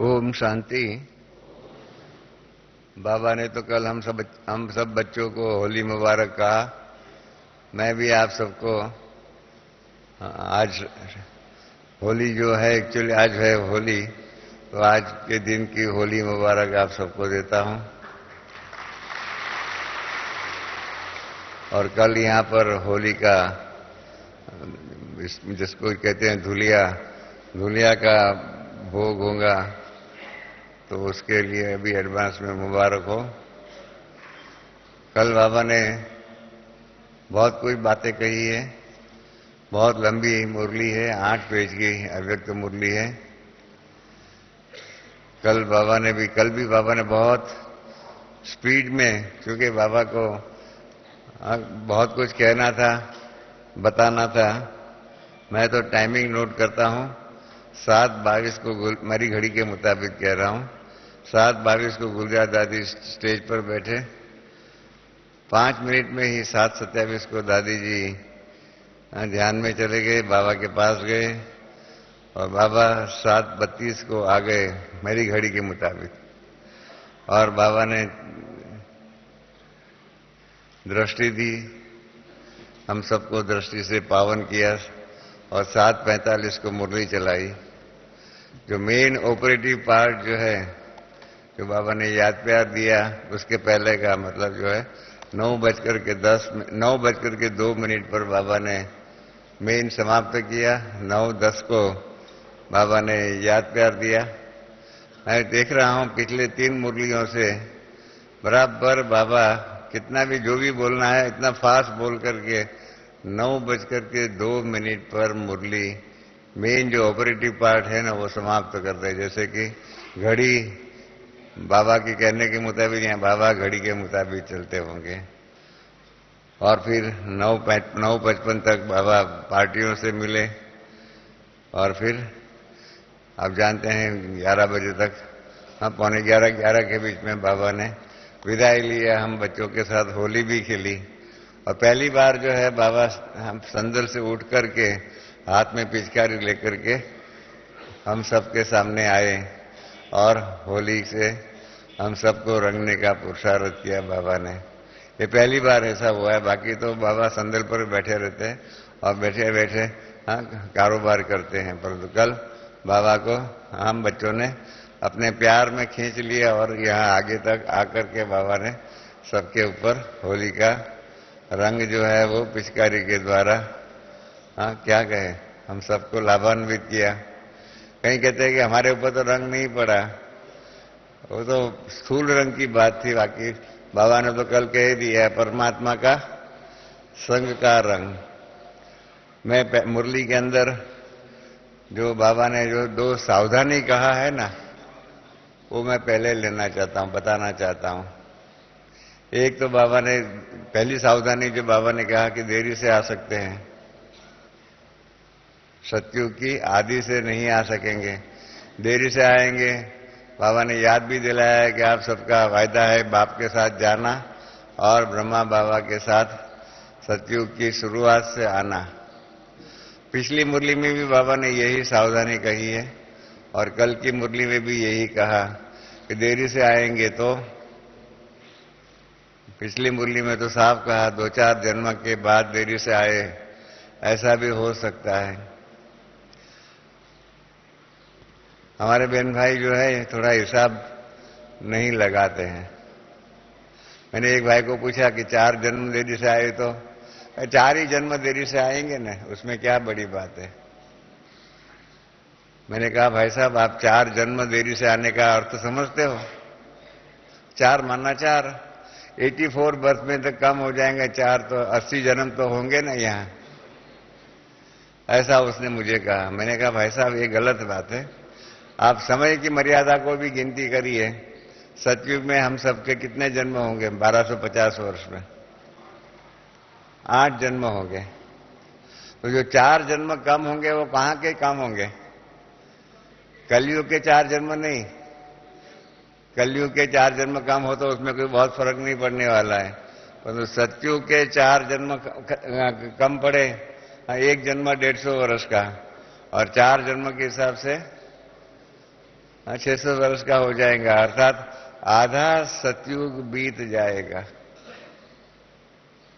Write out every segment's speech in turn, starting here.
ओम शांति। बाबा ने तो कल हम सब बच्चों को होली मुबारक कहा। मैं भी आप सबको आज होली जो है, एक्चुअली आज है होली, तो आज के दिन की होली मुबारक आप सबको देता हूं। और कल यहाँ पर होली का जिसको कहते हैं धुलिया का भोग होगा, तो उसके लिए अभी एडवांस में मुबारक हो। कल बाबा ने बहुत कुछ बातें कही है, बहुत लंबी मुरली है, 8 पेज की अव्यक्त मुरली है। कल भी बाबा ने बहुत स्पीड में, क्योंकि बाबा को बहुत कुछ कहना था, बताना था। मैं तो टाइमिंग नोट करता हूं, 7:22 को मेरी घड़ी के मुताबिक कह रहा हूं, 7:22 को गुलजार दादी स्टेज पर बैठे। 5 मिनट में ही 7:27 को दादी जी ध्यान में चले गए, बाबा के पास गए, और बाबा 7:32 को आ गए मेरी घड़ी के मुताबिक। और बाबा ने दृष्टि दी, हम सबको दृष्टि से पावन किया, और 7:45 को मुरली चलाई। जो मेन ऑपरेटिव पार्ट जो है, जो बाबा ने याद प्यार दिया, उसके पहले का मतलब जो है 9:02 पर बाबा ने मेन समाप्त किया। 9:10 को बाबा ने याद प्यार दिया। मैं देख रहा हूं पिछले 3 मुरलियों से बराबर बाबा कितना भी जो भी बोलना है इतना फास्ट बोल करके 9:02 पर मुरली मेन जो ऑपरेटिव पार्ट है ना, वो समाप्त कर दे। जैसे कि घड़ी बाबा के कहने के मुताबिक या बाबा घड़ी के मुताबिक चलते होंगे। और फिर 9:55 तक बाबा पार्टियों से मिले, और फिर आप जानते हैं 11 बजे तक, 11 के बीच में बाबा ने विदाई लिया। हम बच्चों के साथ होली भी खेली, और पहली बार जो है बाबा हम संदल से उठ करके हाथ में पिचकारी लेकर के हम सबके सामने आए, और होली से हम सबको रंगने का पुरुषार्थ किया बाबा ने। ये पहली बार ऐसा हुआ है, बाकी तो बाबा संदल पर बैठे रहते हैं और बैठे बैठे कारोबार करते हैं, परंतु कल बाबा को हम बच्चों ने अपने प्यार में खींच लिया, और यहाँ आगे तक आकर के बाबा ने सबके ऊपर होली का रंग जो है वो पिचकारी के द्वारा क्या कहे, हम सबको लाभान्वित किया। कहीं कहते हैं कि हमारे ऊपर तो रंग नहीं पड़ा, वो तो स्थूल रंग की बात थी। बाकी बाबा ने तो कल कह दिया, परमात्मा का संग का रंग। मैं मुरली के अंदर जो बाबा ने जो 2 सावधानी कहा है ना, वो मैं पहले लेना चाहता हूं, बताना चाहता हूं। एक तो बाबा ने पहली सावधानी जो बाबा ने कहा कि देरी से आ सकते हैं, सतयुग की आदि से नहीं आ सकेंगे, देरी से आएंगे। बाबा ने याद भी दिलाया है कि आप सबका वायदा है बाप के साथ जाना और ब्रह्मा बाबा के साथ सतयुग की शुरुआत से आना। पिछली मुरली में भी बाबा ने यही सावधानी कही है, और कल की मुरली में भी यही कहा कि देरी से आएंगे। तो पिछली मुरली में तो साफ कहा 2-4 जन्म के बाद देरी से आए, ऐसा भी हो सकता है। हमारे बहन भाई जो है थोड़ा हिसाब नहीं लगाते हैं। मैंने एक भाई को पूछा कि 4 जन्म देरी से आए, तो 4 ही जन्म देरी से आएंगे ना, उसमें क्या बड़ी बात है। मैंने कहा भाई साहब, आप 4 जन्म देरी से आने का अर्थ समझते हो? 4 माना 4, 84 बर्थ में तो कम हो जाएंगे 4, तो 80 जन्म तो होंगे ना यहाँ, ऐसा उसने मुझे कहा। मैंने कहा भाई साहब, ये गलत बात है। आप समय की मर्यादा को भी गिनती करिए। सतयुग में हम सबके कितने जन्म होंगे? 1250 वर्ष में 8 जन्म होंगे। तो जो 4 जन्म कम होंगे वो कहां के कम होंगे? कलयुग के 4 जन्म नहीं। कलयुग के 4 जन्म कम हो तो उसमें कोई बहुत फर्क नहीं पड़ने वाला है, परंतु सतयुग के 4 जन्म कम पड़े, 1 जन्म 150 वर्ष का, और 4 जन्म के हिसाब से 600 वर्ष का हो जाएगा, अर्थात आधा सतयुग बीत जाएगा।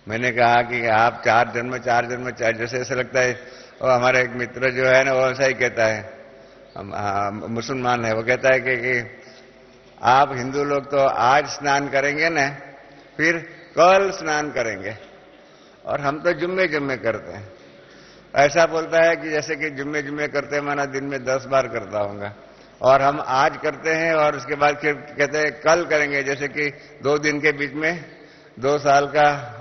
मैंने कहा कि आप चार जन्म जैसे ऐसा लगता है। और हमारा एक मित्र जो है ना, वो ऐसा ही कहता है, मुसलमान है, वो कहता है कि आप हिंदू लोग तो आज स्नान करेंगे ना, फिर कल स्नान करेंगे, और हम तो जुम्मे जुम्मे करते हैं। ऐसा बोलता है कि जैसे कि जुम्मे जुम्मे करते हैं, माना दिन में 10 बार करता होगा, और हम आज करते हैं और उसके बाद फिर कहते हैं कल करेंगे, जैसे कि 2 दिन के बीच में 2 साल का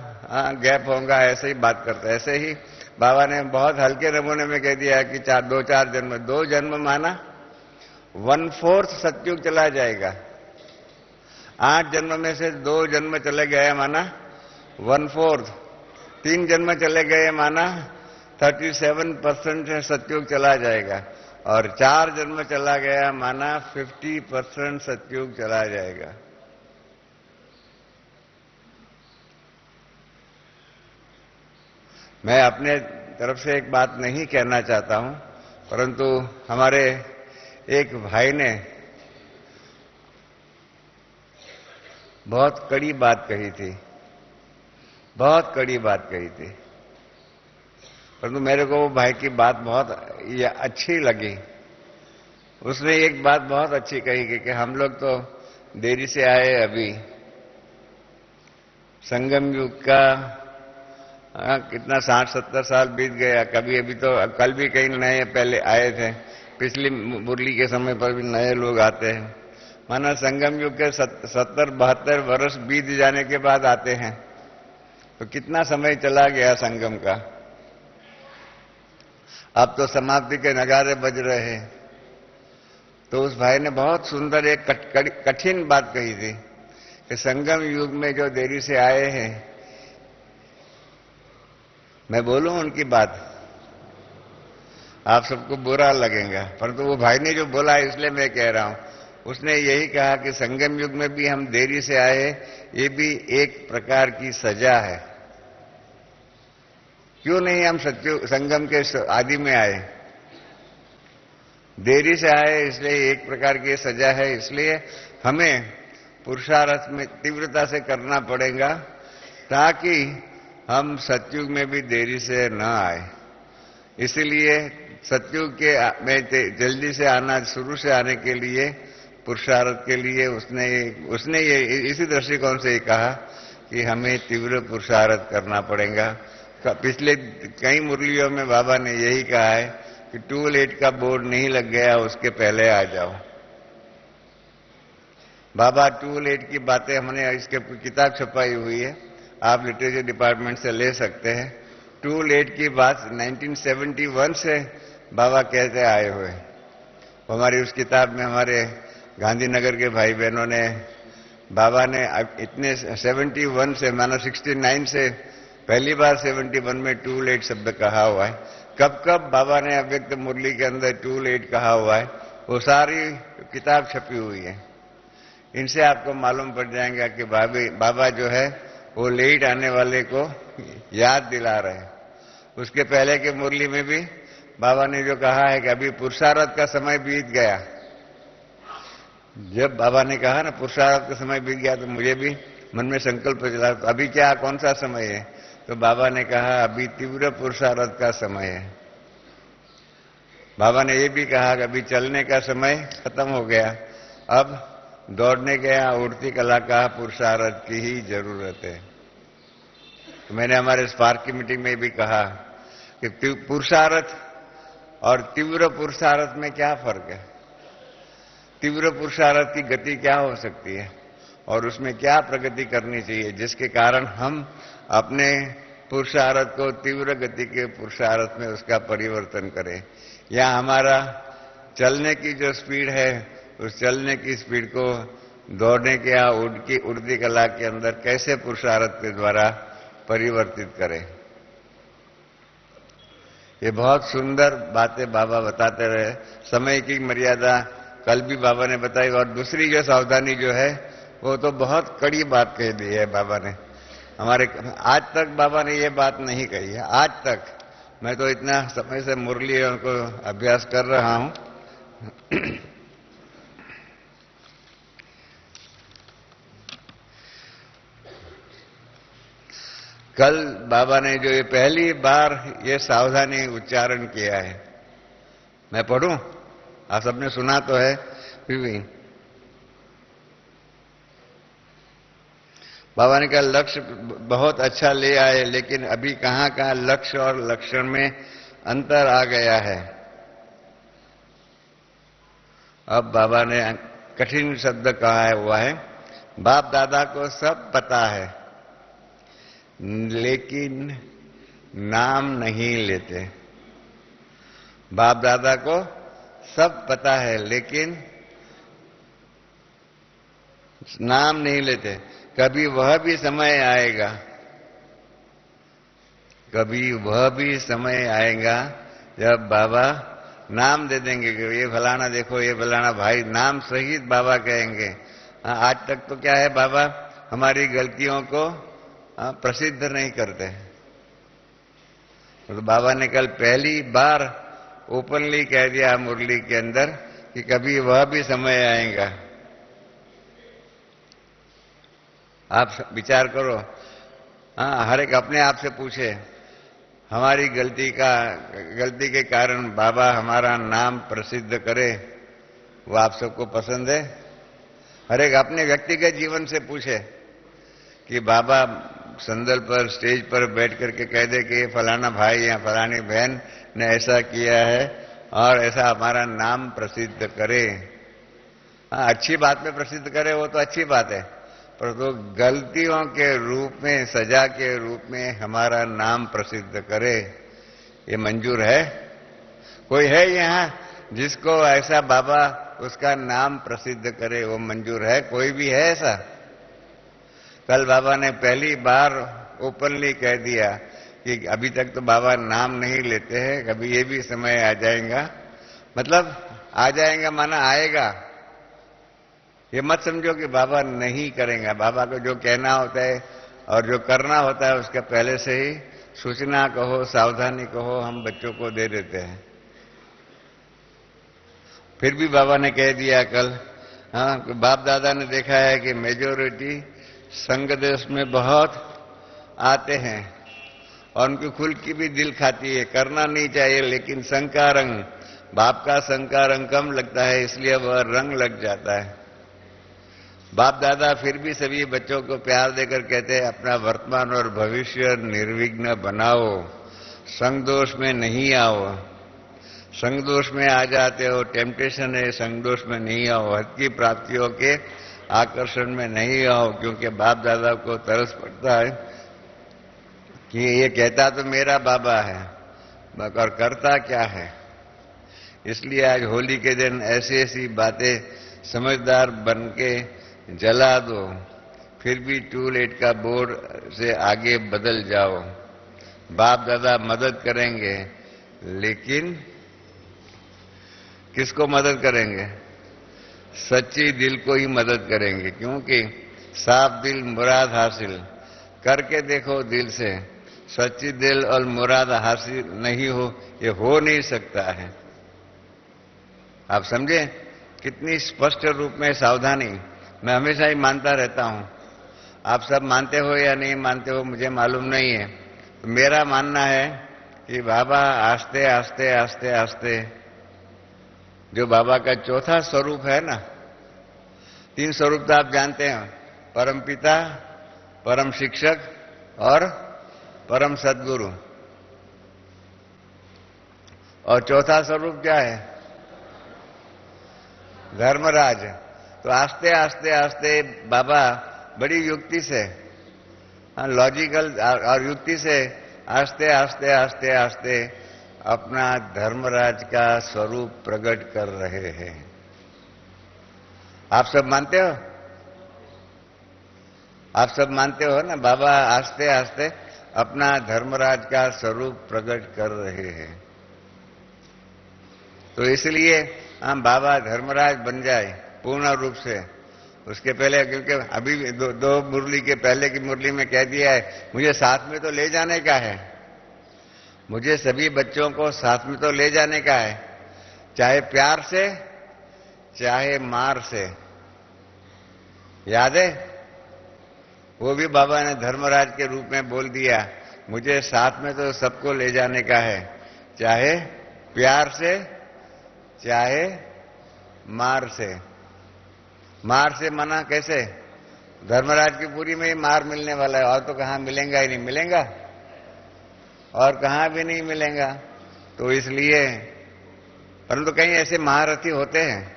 गैप होगा, ऐसे ही बात करते हैं। ऐसे ही बाबा ने बहुत हल्के नमूने में कह दिया है कि 2 जन्म, 2 जन्म माना 1/4 सतयुग चला जाएगा। 8 जन्म में से 2 जन्म चले गए माना 1/4, 3 जन्म चले गए माना 37% सतयुग चला जाएगा, और 4 जन्म चला गया माना 50% सतयुग चला जाएगा। मैं अपने तरफ से एक बात नहीं कहना चाहता हूं, परंतु हमारे एक भाई ने बहुत कड़ी बात कही थी, बहुत कड़ी बात कही थी, परंतु मेरे को वो भाई की बात बहुत अच्छी लगी। उसने एक बात बहुत अच्छी कही कि हम लोग तो देरी से आए, अभी संगम युग का कितना 60-70 साल बीत गया। कभी अभी तो कल भी कई नए पहले आए थे, पिछली मुरली के समय पर भी नए लोग आते हैं। माना संगम युग के 70-72 वर्ष बीत जाने के बाद आते हैं, तो कितना समय चला गया संगम का। अब तो समाप्ति के नगारे बज रहे हैं। तो उस भाई ने बहुत सुंदर एक कठिन बात कही थी कि संगम युग में जो देरी से आए हैं, मैं बोलूं उनकी बात, आप सबको बुरा लगेगा, परंतु वो भाई ने जो बोला है इसलिए मैं कह रहा हूं। उसने यही कहा कि संगम युग में भी हम देरी से आए, ये भी एक प्रकार की सजा है। क्यों नहीं हम संगम के आदि में आए? देरी से आए इसलिए एक प्रकार की सजा है, इसलिए हमें पुरुषार्थ में तीव्रता से करना पड़ेगा, ताकि हम सतयुग में भी देरी से न आए। इसलिए सतयुग के में जल्दी से आना, शुरू से आने के लिए, पुरुषार्थ के लिए उसने ये इसी दृष्टिकोण से ही कहा कि हमें तीव्र पुरुषार्थ करना पड़ेगा। पिछले कई मुरलियों में बाबा ने यही कहा है कि टू लेट का बोर्ड नहीं लग गया, उसके पहले आ जाओ। बाबा टू लेट की बातें हमने इसके किताब छपाई हुई है, आप लिटरेचर डिपार्टमेंट से ले सकते हैं। टू लेट की बात 1971 से बाबा कहते आए हुए। हमारी उस किताब में हमारे गांधीनगर के भाई बहनों ने, बाबा ने इतने 71 से माना 69 से पहली बार 71 में टू लेट शब्द कहा हुआ है। कब कब बाबा ने अव्यक्त मुरली के अंदर टू लेट कहा हुआ है, वो सारी किताब छपी हुई है। इनसे आपको मालूम पड़ जाएगा कि बाबा जो है वो लेट आने वाले को याद दिला रहे हैं। उसके पहले के मुरली में भी बाबा ने जो कहा है कि अभी पुरुषार्थ का समय बीत गया। जब बाबा ने कहा ना पुरुषार्थ का समय बीत गया, तो मुझे भी मन में संकल्प चला, तो अभी क्या, कौन सा समय है? तो बाबा ने कहा अभी तीव्र पुरुषार्थ का समय है। बाबा ने ये भी कहा कि अभी चलने का समय खत्म हो गया, अब दौड़ने के या उड़ती कला का पुरुषार्थ की ही जरूरत है। तो मैंने हमारे स्पार्क की मीटिंग में भी कहा कि पुरुषार्थ और तीव्र पुरुषार्थ में क्या फर्क है, तीव्र पुरुषार्थ की गति क्या हो सकती है और उसमें क्या प्रगति करनी चाहिए, जिसके कारण हम अपने पुरुषार्थ को तीव्र गति के पुरुषार्थ में उसका परिवर्तन करें। या हमारा चलने की जो स्पीड है, उस चलने की स्पीड को दौड़ने के या उड़ती कला के अंदर कैसे पुरुषार्थ के द्वारा परिवर्तित करें। ये बहुत सुंदर बातें बाबा बताते रहे। समय की मर्यादा कल भी बाबा ने बताई, और दूसरी जो सावधानी जो है वो तो बहुत कड़ी बात कह दी है बाबा ने। हमारे आज तक बाबा ने ये बात नहीं कही है, आज तक। मैं तो इतना समय से मुरली को अभ्यास कर रहा हूं कल बाबा ने जो ये पहली बार ये सावधानी उच्चारण किया है, मैं पढ़ूं? आप सबने सुना तो है फिर भी। बाबा ने कहा लक्ष्य बहुत अच्छा ले आए, लेकिन अभी कहां कहां लक्ष्य और लक्षण में अंतर आ गया है। अब बाबा ने कठिन शब्द कहा हुआ है, बाप दादा को सब पता है लेकिन नाम नहीं लेते। बाप दादा को सब पता है लेकिन नाम नहीं लेते। कभी वह भी समय आएगा, कभी वह भी समय आएगा जब बाबा नाम दे देंगे कि ये फलाना देखो, ये फलाना भाई, नाम सहित बाबा कहेंगे। आज तक तो क्या है, बाबा हमारी गलतियों को प्रसिद्ध नहीं करते। तो बाबा ने कल पहली बार ओपनली कह दिया मुरली के अंदर कि कभी वह भी समय आएगा। आप विचार करो, हर एक अपने आप से पूछे, हमारी गलती के कारण बाबा हमारा नाम प्रसिद्ध करे, वो आप सबको पसंद है? हर एक अपने व्यक्तिगत जीवन से पूछे कि बाबा संदल पर, स्टेज पर बैठ करके कह दे कि फलाना भाई या फलानी बहन ने ऐसा किया है और ऐसा हमारा नाम प्रसिद्ध करे। अच्छी बात में प्रसिद्ध करे वो तो अच्छी बात है, पर तो गलतियों के रूप में, सजा के रूप में हमारा नाम प्रसिद्ध करे, ये मंजूर है? कोई है यहाँ जिसको ऐसा बाबा उसका नाम प्रसिद्ध करे, वो मंजूर है? कोई भी है ऐसा? कल बाबा ने पहली बार ओपनली कह दिया कि अभी तक तो बाबा नाम नहीं लेते हैं, कभी ये भी समय आ जाएगा। मतलब आ जाएगा माना आएगा। ये मत समझो कि बाबा नहीं करेंगे। बाबा को जो कहना होता है और जो करना होता है उसका पहले से ही सूचना कहो, सावधानी कहो, हम बच्चों को दे देते हैं। फिर भी बाबा ने कह दिया कल, बाप दादा ने देखा है कि मेजोरिटी संघ देश में बहुत आते हैं और उनकी खुल की भी दिल खाती है, करना नहीं चाहिए, लेकिन संघ का रंग, बाप का संघ का रंग कम लगता है, इसलिए वह रंग लग जाता है। बाप दादा फिर भी सभी बच्चों को प्यार देकर कहते हैं, अपना वर्तमान और भविष्य निर्विघ्न बनाओ, संग दोष में नहीं आओ। संग दोष में आ जाते हो, टेम्पटेशन है, संग दोष में नहीं आओ, हद की प्राप्तियों के आकर्षण में नहीं आओ, क्योंकि बाप दादा को तरस पड़ता है कि ये कहता तो मेरा बाबा है मगर करता क्या है। इसलिए आज होली के दिन ऐसी ऐसी बातें समझदार बन के जला दो, फिर भी टू लेट का बोर्ड से आगे बदल जाओ। बाप दादा मदद करेंगे, लेकिन किसको मदद करेंगे? सच्ची दिल को ही मदद करेंगे, क्योंकि साफ दिल मुराद हासिल। करके देखो दिल से, सच्ची दिल और मुराद हासिल नहीं हो, ये हो नहीं सकता है। आप समझे कितनी स्पष्ट रूप में सावधानी। मैं हमेशा ही मानता रहता हूं, आप सब मानते हो या नहीं मानते हो मुझे मालूम नहीं है। तो मेरा मानना है कि बाबा आस्ते आस्ते आस्ते आस्ते, जो बाबा का चौथा स्वरूप है ना, 3 स्वरूप तो आप जानते हैं, परम पिता, परम शिक्षक और परम सद्गुरु। और चौथा स्वरूप क्या है? धर्मराज। तो आस्ते आस्ते आस्ते बाबा बड़ी युक्ति से, लॉजिकल और युक्ति से आस्ते आस्ते आस्ते आस्ते अपना धर्मराज का स्वरूप प्रकट कर रहे हैं। आप सब मानते हो? आप सब मानते हो ना, बाबा आस्ते आस्ते अपना धर्मराज का स्वरूप प्रकट कर रहे हैं। तो इसलिए हम बाबा धर्मराज बन जाए पूर्ण रूप से। उसके पहले, क्योंकि अभी दो मुरली के पहले की मुरली में कह दिया है, मुझे साथ में तो ले जाने का है, मुझे सभी बच्चों को साथ में तो ले जाने का है, चाहे प्यार से चाहे मार से। याद है? वो भी बाबा ने धर्मराज के रूप में बोल दिया, मुझे साथ में तो सबको ले जाने का है, चाहे प्यार से चाहे मार से। मार से मना कैसे? धर्मराज की पुरी में ही मार मिलने वाला है, और तो कहां मिलेगा ही नहीं, मिलेगा और कहां भी नहीं मिलेगा। तो इसलिए, परंतु कहीं ऐसे महारथी होते हैं।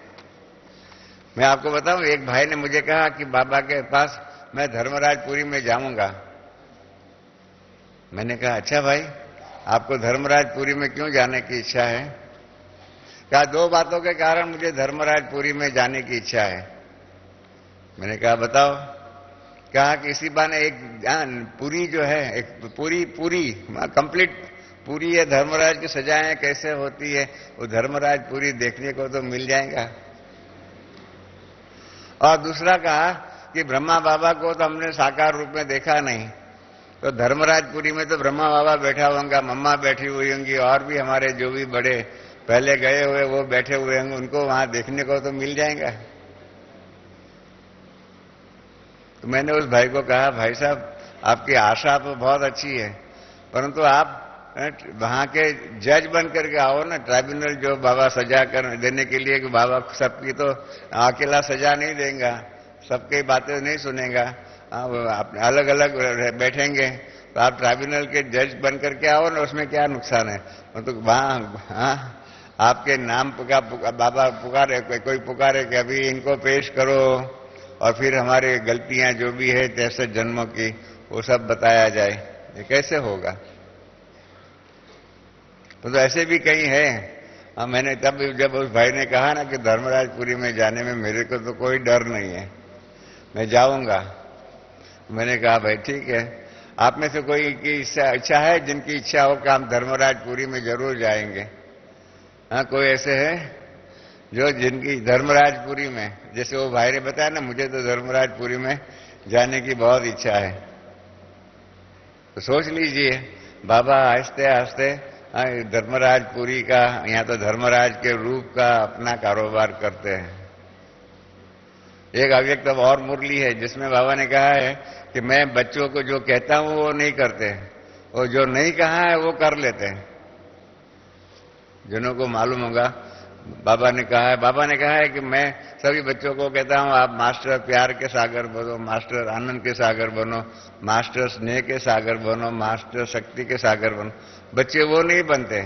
मैं आपको बताऊं, एक भाई ने मुझे कहा कि बाबा के पास मैं धर्मराजपुरी में जाऊंगा। मैंने कहा अच्छा भाई, आपको धर्मराजपुरी में क्यों जाने की इच्छा है? कहा 2 बातों के कारण मुझे धर्मराजपुरी में जाने की इच्छा है। मैंने कहा बताओ। कहा कि इसी बाने एक पूरी जो है, एक पूरी कंप्लीट पूरी है, धर्मराज की सजाएं कैसे होती है, वो धर्मराजपुरी देखने को तो मिल जाएगा। और दूसरा कहा कि ब्रह्मा बाबा को तो हमने साकार रूप में देखा नहीं, तो धर्मराजपुरी में तो ब्रह्मा बाबा बैठा होगा, मम्मा बैठी हुई होंगी, और भी हमारे जो भी बड़े पहले गए हुए वो बैठे हुए होंगे, उनको वहां देखने को तो मिल जाएगा। तो मैंने उस भाई को कहा, भाई साहब आपकी आशा तो बहुत अच्छी है, परंतु आप वहां के जज बन करके आओ ना, ट्राइब्यूनल जो बाबा सजा कर देने के लिए, कि बाबा सबकी तो अकेला सजा नहीं देगा, सबकी बातें नहीं सुनेगा, अलग अलग बैठेंगे, तो आप ट्राइब्यूनल के जज बन करके आओ ना, उसमें क्या नुकसान है? तो वहां आपके नाम बाबा पुकारे, कोई पुकारे कि अभी इनको पेश करो, और फिर हमारे गलतियां जो भी है 63 जन्मों की वो सब बताया जाए, ये कैसे होगा? तो ऐसे भी कई है। मैंने तब जब उस भाई ने कहा ना कि धर्मराजपुरी में जाने में मेरे को तो कोई डर नहीं है, मैं जाऊंगा। मैंने कहा भाई ठीक है, आप में से कोई की इच्छा है, जिनकी इच्छा हो कि हम धर्मराजपुरी में जरूर जाएंगे? हाँ, कोई ऐसे है जो जिनकी धर्मराजपुरी में, जैसे वो भाई ने बताया ना, मुझे तो धर्मराजपुरी में जाने की बहुत इच्छा है। तो सोच लीजिए, बाबा आहिस्ते आहिस्ते धर्मराजपुरी का, यहाँ तो धर्मराज के रूप का अपना कारोबार करते हैं। एक अव्यक्त और मुरली है जिसमें बाबा ने कहा है कि मैं बच्चों को जो कहता हूं वो नहीं करते, और जो नहीं कहा है वो कर लेते हैं। जिन्हों को मालूम होगा, बाबा ने कहा है कि मैं सभी बच्चों को कहता हूं आप मास्टर प्यार के सागर बनो, मास्टर आनंद के सागर बनो, मास्टर स्नेह के सागर बनो, मास्टर शक्ति के सागर बनो। बच्चे वो नहीं बनते।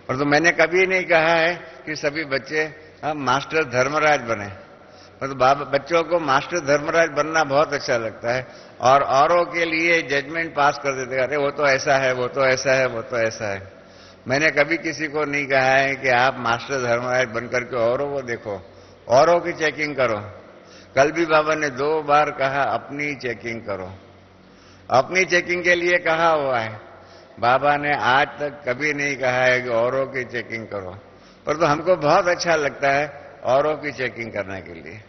परंतु मैंने कभी नहीं कहा है कि सभी बच्चे मास्टर धर्मराज बने, परंतु बच्चों को मास्टर धर्मराज बनना बहुत अच्छा लगता है, और औरों के लिए जजमेंट पास कर देते, अरे वो तो ऐसा है, वो तो ऐसा है, वो तो ऐसा है। मैंने कभी किसी को नहीं कहा है कि आप मास्टर धर्मराज बनकर के औरों को देखो, औरों की चेकिंग करो। कल भी बाबा ने 2 बार कहा अपनी चेकिंग करो। अपनी चेकिंग के लिए कहा हुआ है, बाबा ने आज तक कभी नहीं कहा है कि औरों की चेकिंग करो। पर तो हमको बहुत अच्छा लगता है औरों की चेकिंग करने के लिए।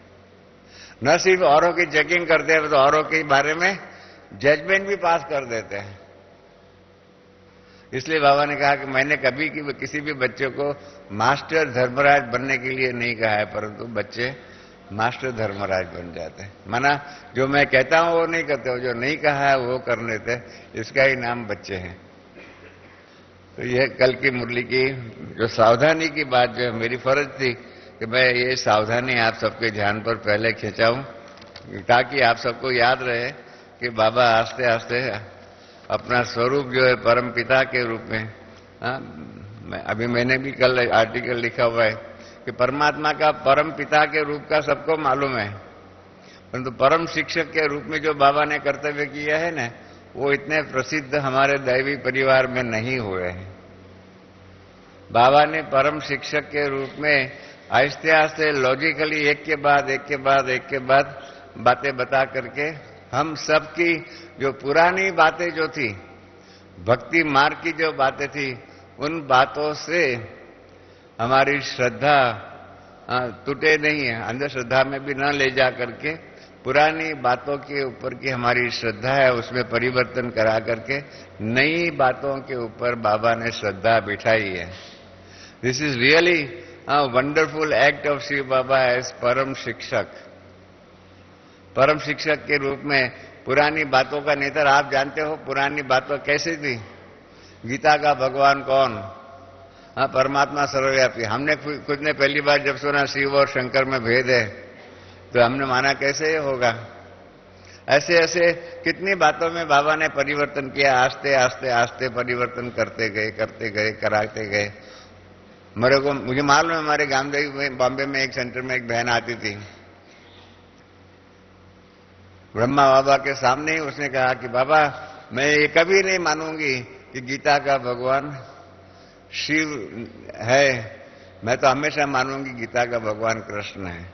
न सिर्फ औरों की चेकिंग करते हैं, तो औरों के बारे में जजमेंट भी पास कर देते हैं। इसलिए बाबा ने कहा कि मैंने कभी किसी भी बच्चे को मास्टर धर्मराज बनने के लिए नहीं कहा है, परंतु बच्चे मास्टर धर्मराज बन जाते हैं। माना जो मैं कहता हूं वो नहीं करते, जो नहीं कहा है वो कर लेते, इसका ही नाम बच्चे हैं। तो यह कल की मुरली की जो सावधानी की बात, जो मेरी फर्ज थी कि मैं ये सावधानी आप सबके ध्यान पर पहले खिंचाऊं, ताकि आप सबको याद रहे कि बाबा आस्ते आस्ते अपना स्वरूप जो है परम पिता के रूप में, अभी मैंने भी कल आर्टिकल लिखा हुआ है कि परमात्मा का परम पिता के रूप का सबको मालूम है, परंतु परम शिक्षक के रूप में जो बाबा ने कर्तव्य किया है ना, वो इतने प्रसिद्ध हमारे दैवी परिवार में नहीं हुए हैं। बाबा ने परम शिक्षक के रूप में आहिस्ते आहिस्ते लॉजिकली एक के बाद बातें बता करके हम सबकी जो पुरानी बातें जो थी, भक्ति मार्ग की जो बातें थी, उन बातों से हमारी श्रद्धा टूटे नहीं है, अंधश्रद्धा में भी न ले जा करके पुरानी बातों के ऊपर की हमारी श्रद्धा है उसमें परिवर्तन करा करके नई बातों के ऊपर बाबा ने श्रद्धा बिठाई है। This is really wonderful act of Shiv Baba as परम शिक्षक। परम शिक्षक के रूप में पुरानी बातों का नेतर आप जानते हो पुरानी बातों कैसी थी? गीता का भगवान कौन? हाँ, परमात्मा सर्वव्यापी। हमने खुद ने पहली बार जब सुना शिव और शंकर में भेद है तो हमने माना कैसे ये होगा। ऐसे ऐसे कितनी बातों में बाबा ने परिवर्तन किया, आस्ते आस्ते आस्ते परिवर्तन करते गए कराते गए। मुझे मालूम है, हमारे गामदेव में बॉम्बे में एक सेंटर में एक बहन आती थी, ब्रह्मा बाबा के सामने ही उसने कहा कि बाबा मैं ये कभी नहीं मानूंगी कि गीता का भगवान शिव है, मैं तो हमेशा मानूंगी गीता का भगवान कृष्ण है।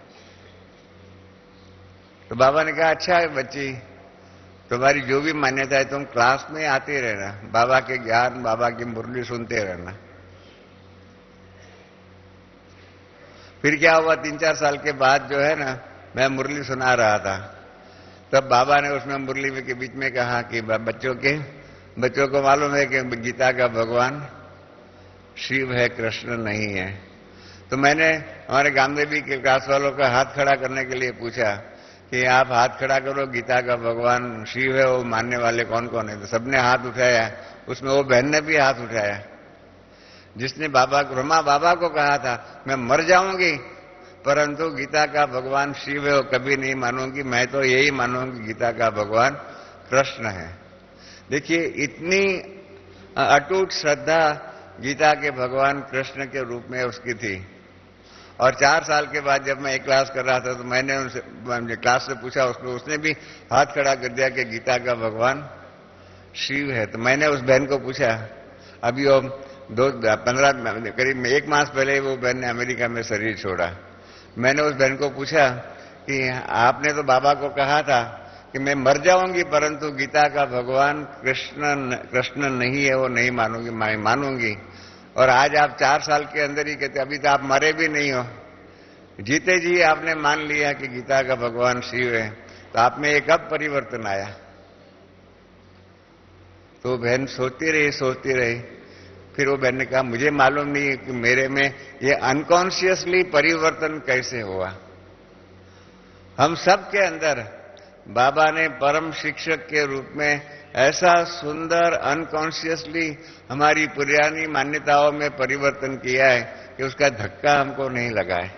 तो बाबा ने कहा अच्छा है बच्ची, तुम्हारी जो भी मान्यता है तुम क्लास में आते रहना, बाबा के ज्ञान बाबा की मुरली सुनते रहना। फिर क्या हुआ, 3-4 साल के बाद जो है ना, मैं मुरली सुना रहा था, तब बाबा ने उसमें मुरली में के बीच में कहा कि बच्चों को मालूम है कि गीता का भगवान शिव है, कृष्ण नहीं है। तो मैंने हमारे गामदेवी के क्लास वालों का हाथ खड़ा करने के लिए पूछा कि आप हाथ खड़ा करो, गीता का भगवान शिव है, वो मानने वाले कौन कौन है? तो सबने हाथ उठाया, उसमें वो बहन ने भी हाथ उठाया जिसने ब्रह्मा बाबा को कहा था मैं मर जाऊंगी परंतु गीता का भगवान शिव है, वो कभी नहीं मानूंगी, मैं तो यही मानूंगी गीता का भगवान कृष्ण है। देखिए इतनी अटूट श्रद्धा गीता के भगवान कृष्ण के रूप में उसकी थी। और 4 साल के बाद जब मैं एक क्लास कर रहा था तो मैंने उनसे क्लास से पूछा, उसने भी हाथ खड़ा कर दिया कि गीता का भगवान शिव है। तो मैंने उस बहन को पूछा, अभी वो 15 करीब 1 मास पहले वो बहन ने अमेरिका में शरीर छोड़ा। मैंने उस बहन को पूछा कि आपने तो बाबा को कहा था कि मैं मर जाऊंगी परंतु गीता का भगवान कृष्ण नहीं है, वो नहीं मानूंगी, मैं मानूंगी। और आज आप 4 साल के अंदर ही कहते, अभी तो आप मरे भी नहीं हो, जीते जी आपने मान लिया कि गीता का भगवान शिव है, तो आप में एक कब परिवर्तन आया? तो बहन सोचती रही। फिर वो बहन ने कहा मुझे मालूम नहीं कि मेरे में ये अनकॉन्शियसली परिवर्तन कैसे हुआ। हम सब के अंदर बाबा ने परम शिक्षक के रूप में ऐसा सुंदर अनकॉन्शियसली हमारी पुरानी मान्यताओं में परिवर्तन किया है कि उसका धक्का हमको नहीं लगा है।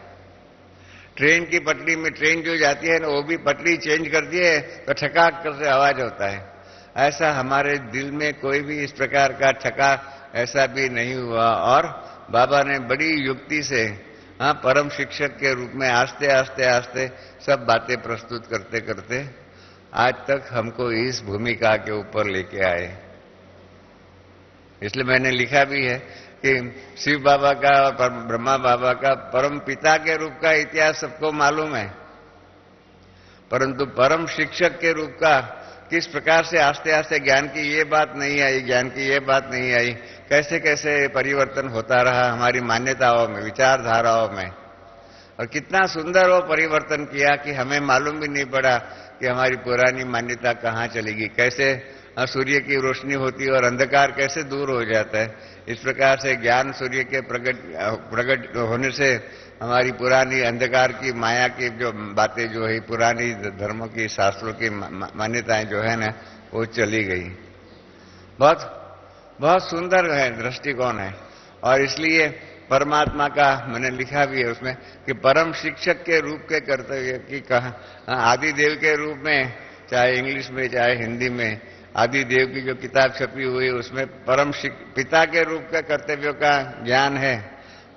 ट्रेन की पटरी में ट्रेन जो जाती है ना, वो भी पटरी चेंज करती है तो ठकाक करके आवाज होता है। ऐसा हमारे दिल में कोई भी इस प्रकार का ठका ऐसा भी नहीं हुआ। और बाबा ने बड़ी युक्ति से परम शिक्षक के रूप में आस्ते आस्ते आस्ते सब बातें प्रस्तुत करते करते आज तक हमको इस भूमिका के ऊपर लेके आए। इसलिए मैंने लिखा भी है कि शिव बाबा का और ब्रह्मा बाबा का परम पिता के रूप का इतिहास सबको मालूम है, परंतु परम शिक्षक के रूप का किस प्रकार से आस्ते आस्ते ज्ञान की ये बात नहीं आई, कैसे कैसे परिवर्तन होता रहा हमारी मान्यताओं में, विचारधाराओं में। और कितना सुंदर वो परिवर्तन किया कि हमें मालूम भी नहीं पड़ा कि हमारी पुरानी मान्यता कहाँ चलेगी, कैसे सूर्य की रोशनी होती है और अंधकार कैसे दूर हो जाता है। इस प्रकार से ज्ञान सूर्य के प्रकट होने से हमारी पुरानी अंधकार की माया की जो बातें जो है, पुरानी धर्मों की शास्त्रों की मान्यताएं जो है ना, वो चली गई। बहुत सुंदर है दृष्टिकोण है। और इसलिए परमात्मा का मैंने लिखा भी है उसमें कि परम शिक्षक के रूप के कर्तव्य की कहा, आदिदेव के रूप में, चाहे इंग्लिश में चाहे हिंदी में, आदिदेव की जो किताब छपी हुई उसमें परम पिता के रूप के कर्तव्यों का ज्ञान है,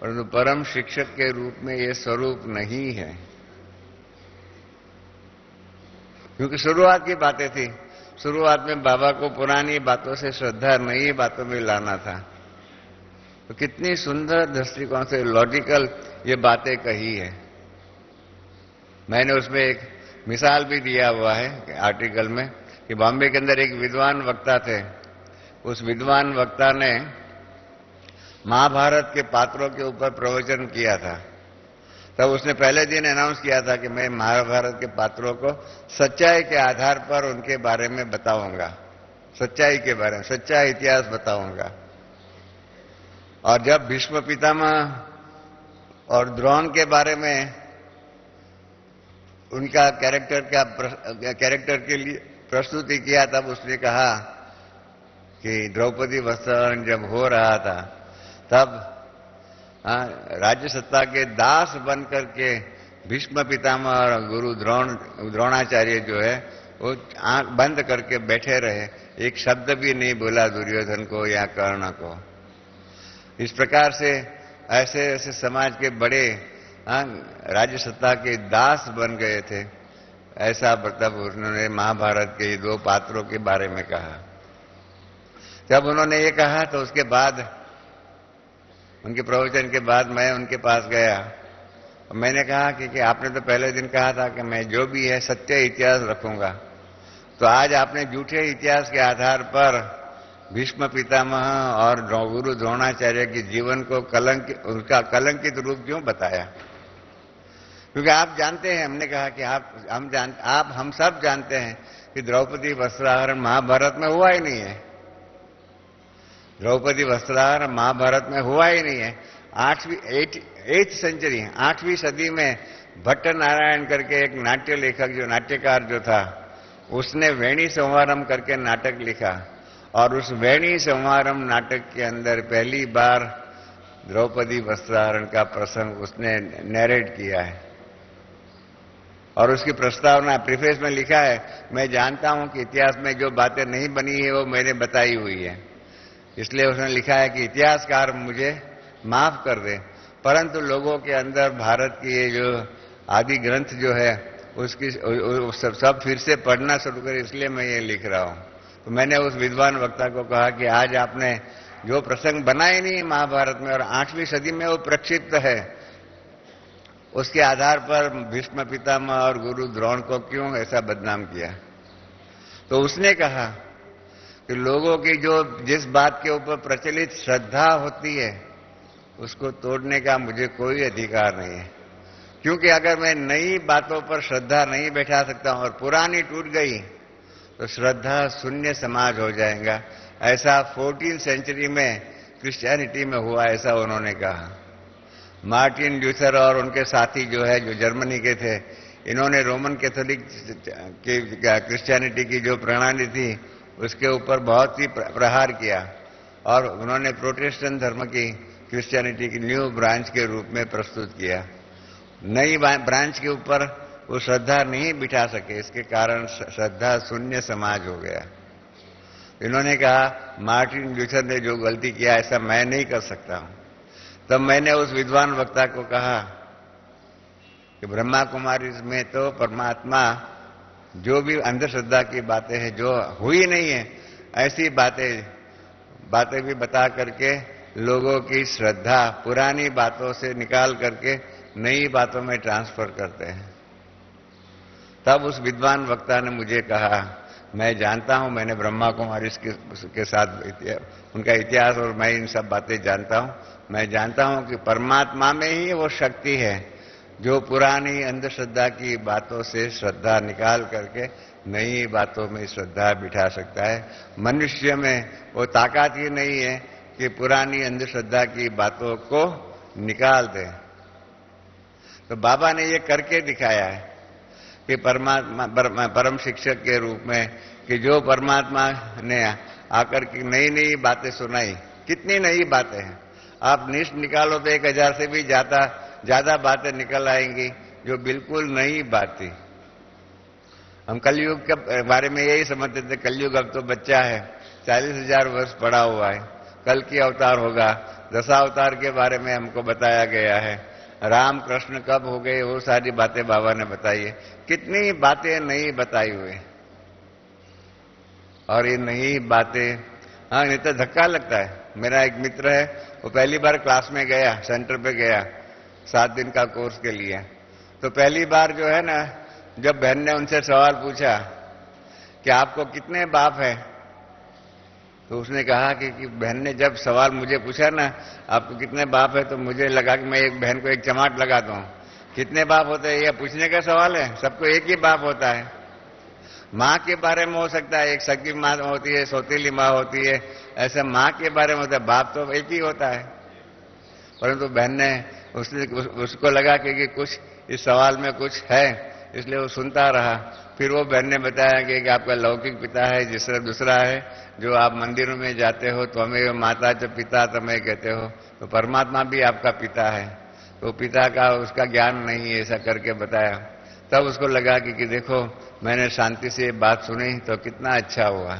परंतु परम शिक्षक के रूप में ये स्वरूप नहीं है। क्योंकि शुरुआत की बातें थी, शुरुआत में बाबा को पुरानी बातों से श्रद्धा नई बातों में लाना था। तो कितनी सुंदर दृष्टिकोण से लॉजिकल ये बातें कही है। मैंने उसमें एक मिसाल भी दिया हुआ है आर्टिकल में कि बॉम्बे के अंदर एक विद्वान वक्ता थे। उस विद्वान वक्ता ने महाभारत के पात्रों के ऊपर प्रवचन किया था। तब उसने पहले दिन अनाउंस किया था कि मैं महाभारत के पात्रों को सच्चाई के आधार पर उनके बारे में बताऊंगा, सच्चाई के बारे में, सच्चा इतिहास बताऊंगा। और जब भीष्म पितामह और द्रोण के बारे में उनका कैरेक्टर के लिए प्रस्तुति किया तब उसने कहा कि द्रौपदी वस्त्राहरण जब हो रहा था तब राज्य सत्ता के दास बन करके भीष्म पितामह और गुरु द्रोणाचार्य जो है वो आंख बंद करके बैठे रहे, एक शब्द भी नहीं बोला दुर्योधन को या कर्ण को। इस प्रकार से ऐसे ऐसे समाज के बड़े राज्य सत्ता के दास बन गए थे। ऐसा मतलब उन्होंने महाभारत के 2 पात्रों के बारे में कहा। जब उन्होंने ये कहा तो उसके बाद, उनके प्रवचन के बाद मैं उनके पास गया और मैंने कहा कि आपने तो पहले दिन कहा था कि मैं जो भी है सत्य इतिहास रखूंगा, तो आज आपने झूठे इतिहास के आधार पर भीष्म पितामह और गुरु द्रोणाचार्य के जीवन को उनका कलंकित रूप क्यों बताया? क्योंकि आप जानते हैं, हमने कहा कि हम सब जानते हैं कि द्रौपदी वस्त्राहरण महाभारत में हुआ ही नहीं है। द्रौपदी वस्त्राहरण महाभारत में हुआ ही नहीं है। 8वीं सेंचुरी 8वीं सदी में भट्ट नारायण करके एक नाट्य लेखक, जो नाट्यकार जो था, उसने वेणी संवारम करके नाटक लिखा और उस वेणी संवारम नाटक के अंदर पहली बार द्रौपदी वस्त्राहरण का प्रसंग उसने नैरेट किया है। और उसकी प्रस्तावना प्रीफेस में लिखा है, मैं जानता हूं कि इतिहास में जो बातें नहीं बनी है वो मैंने बताई हुई है, इसलिए उसने लिखा है कि इतिहासकार मुझे माफ कर दे, परंतु लोगों के अंदर भारत की ये जो आदि ग्रंथ जो है उसकी सब फिर से पढ़ना शुरू करे, इसलिए मैं ये लिख रहा हूं। तो मैंने उस विद्वान वक्ता को कहा कि आज आपने जो प्रसंग बनाए नहीं महाभारत में और 8वीं सदी में वो प्रक्षिप्त है, उसके आधार पर भीष्म पितामह और गुरु द्रोण को क्यों ऐसा बदनाम किया? तो उसने कहा कि लोगों की जो जिस बात के ऊपर प्रचलित श्रद्धा होती है उसको तोड़ने का मुझे कोई अधिकार नहीं है, क्योंकि अगर मैं नई बातों पर श्रद्धा नहीं बैठा सकता हूं और पुरानी टूट गई तो श्रद्धा शून्य समाज हो जाएगा। ऐसा 14वीं सेंचुरी में क्रिश्चियनिटी में हुआ, ऐसा उन्होंने कहा। मार्टिन ल्यूथर और उनके साथी जो है, जो जर्मनी के थे, इन्होंने रोमन कैथोलिक की क्रिश्चियनिटी की जो प्रणाली थी उसके ऊपर बहुत ही प्रहार किया और उन्होंने प्रोटेस्टेंट धर्म की क्रिश्चियनिटी की न्यू ब्रांच के रूप में प्रस्तुत किया। नई ब्रांच के ऊपर वो श्रद्धा नहीं बिठा सके, इसके कारण श्रद्धा शून्य समाज हो गया। इन्होंने कहा मार्टिन ल्यूथर ने जो गलती किया ऐसा मैं नहीं कर सकता हूं। तब मैंने उस विद्वान वक्ता को कहा कि ब्रह्मा कुमारी में तो परमात्मा जो भी अंधश्रद्धा की बातें हैं जो हुई नहीं है, ऐसी बातें भी बता करके लोगों की श्रद्धा पुरानी बातों से निकाल करके नई बातों में ट्रांसफर करते हैं। तब उस विद्वान वक्ता ने मुझे कहा, मैं जानता हूं, मैंने ब्रह्मा कुमारी के साथ उनका इतिहास और मैं इन सब बातें जानता हूं। मैं जानता हूं कि परमात्मा में ही वो शक्ति है जो पुरानी अंधश्रद्धा की बातों से श्रद्धा निकाल करके नई बातों में श्रद्धा बिठा सकता है। मनुष्य में वो ताकत ही नहीं है कि पुरानी अंधश्रद्धा की बातों को निकाल दे। तो बाबा ने ये करके दिखाया है कि परमात्मा परम शिक्षक के रूप में, कि जो परमात्मा ने आकर के नई नई बातें सुनाई। कितनी नई बातें हैं, आप लिस्ट निकालो तो 1000 से भी ज्यादा बातें निकल आएंगी जो बिल्कुल नई बात थी। हम कलयुग के बारे में यही समझते थे, कलयुग अब तो बच्चा है, 40,000 वर्ष पड़ा हुआ है, कल की अवतार होगा। दशावतार के बारे में हमको बताया गया है, राम कृष्ण कब हो गए, वो सारी बातें बाबा ने बताई है। कितनी बातें नहीं बताई हुई, और ये नई बातें, हाँ, नहीं तो धक्का लगता है। मेरा एक मित्र है, वो पहली बार क्लास में गया, सेंटर पे गया 7 दिन का कोर्स के लिए। तो पहली बार जो है ना, जब बहन ने उनसे सवाल पूछा कि आपको कितने बाप है, तो उसने कहा कि बहन ने जब सवाल मुझे पूछा ना, आपको कितने बाप है, तो मुझे लगा कि मैं एक बहन को एक चमाट लगा दूं। कितने बाप होते हैं यह पूछने का सवाल है? सबको एक ही बाप होता है। माँ के बारे में हो सकता है, एक सगी माँ होती है, सौतेली माँ होती है, ऐसे माँ के बारे में होता है, बाप तो एक ही होता है। परंतु बहन ने उसको लगा कि कुछ इस सवाल में कुछ है, इसलिए वो सुनता रहा। फिर वो बहन ने बताया कि आपका लौकिक पिता है, जिसका दूसरा है जो आप मंदिरों में जाते हो तो हमें माता च पिता तमें कहते हो, तो परमात्मा भी आपका पिता है, तो पिता का उसका ज्ञान नहीं है, ऐसा करके बताया। तब उसको लगा कि देखो मैंने शांति से ये बात सुनी तो कितना अच्छा हुआ।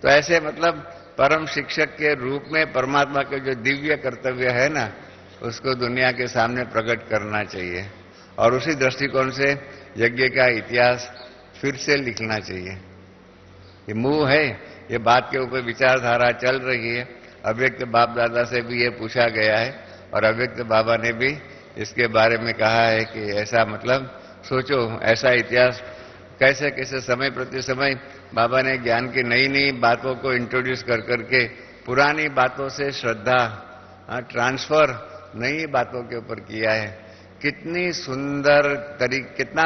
तो ऐसे मतलब परम शिक्षक के रूप में परमात्मा के जो दिव्य कर्तव्य है ना, उसको दुनिया के सामने प्रकट करना चाहिए और उसी दृष्टिकोण से यज्ञ का इतिहास फिर से लिखना चाहिए। ये मुंह है, ये बात के ऊपर विचारधारा चल रही है। अव्यक्त बाप दादा से भी ये पूछा गया है और अव्यक्त बाबा ने भी इसके बारे में कहा है कि ऐसा मतलब सोचो, ऐसा इतिहास कैसे कैसे समय प्रति समय बाबा ने ज्ञान की नई नई बातों को इंट्रोड्यूस कर करके पुरानी बातों से श्रद्धा ट्रांसफर नई बातों के ऊपर किया है। कितना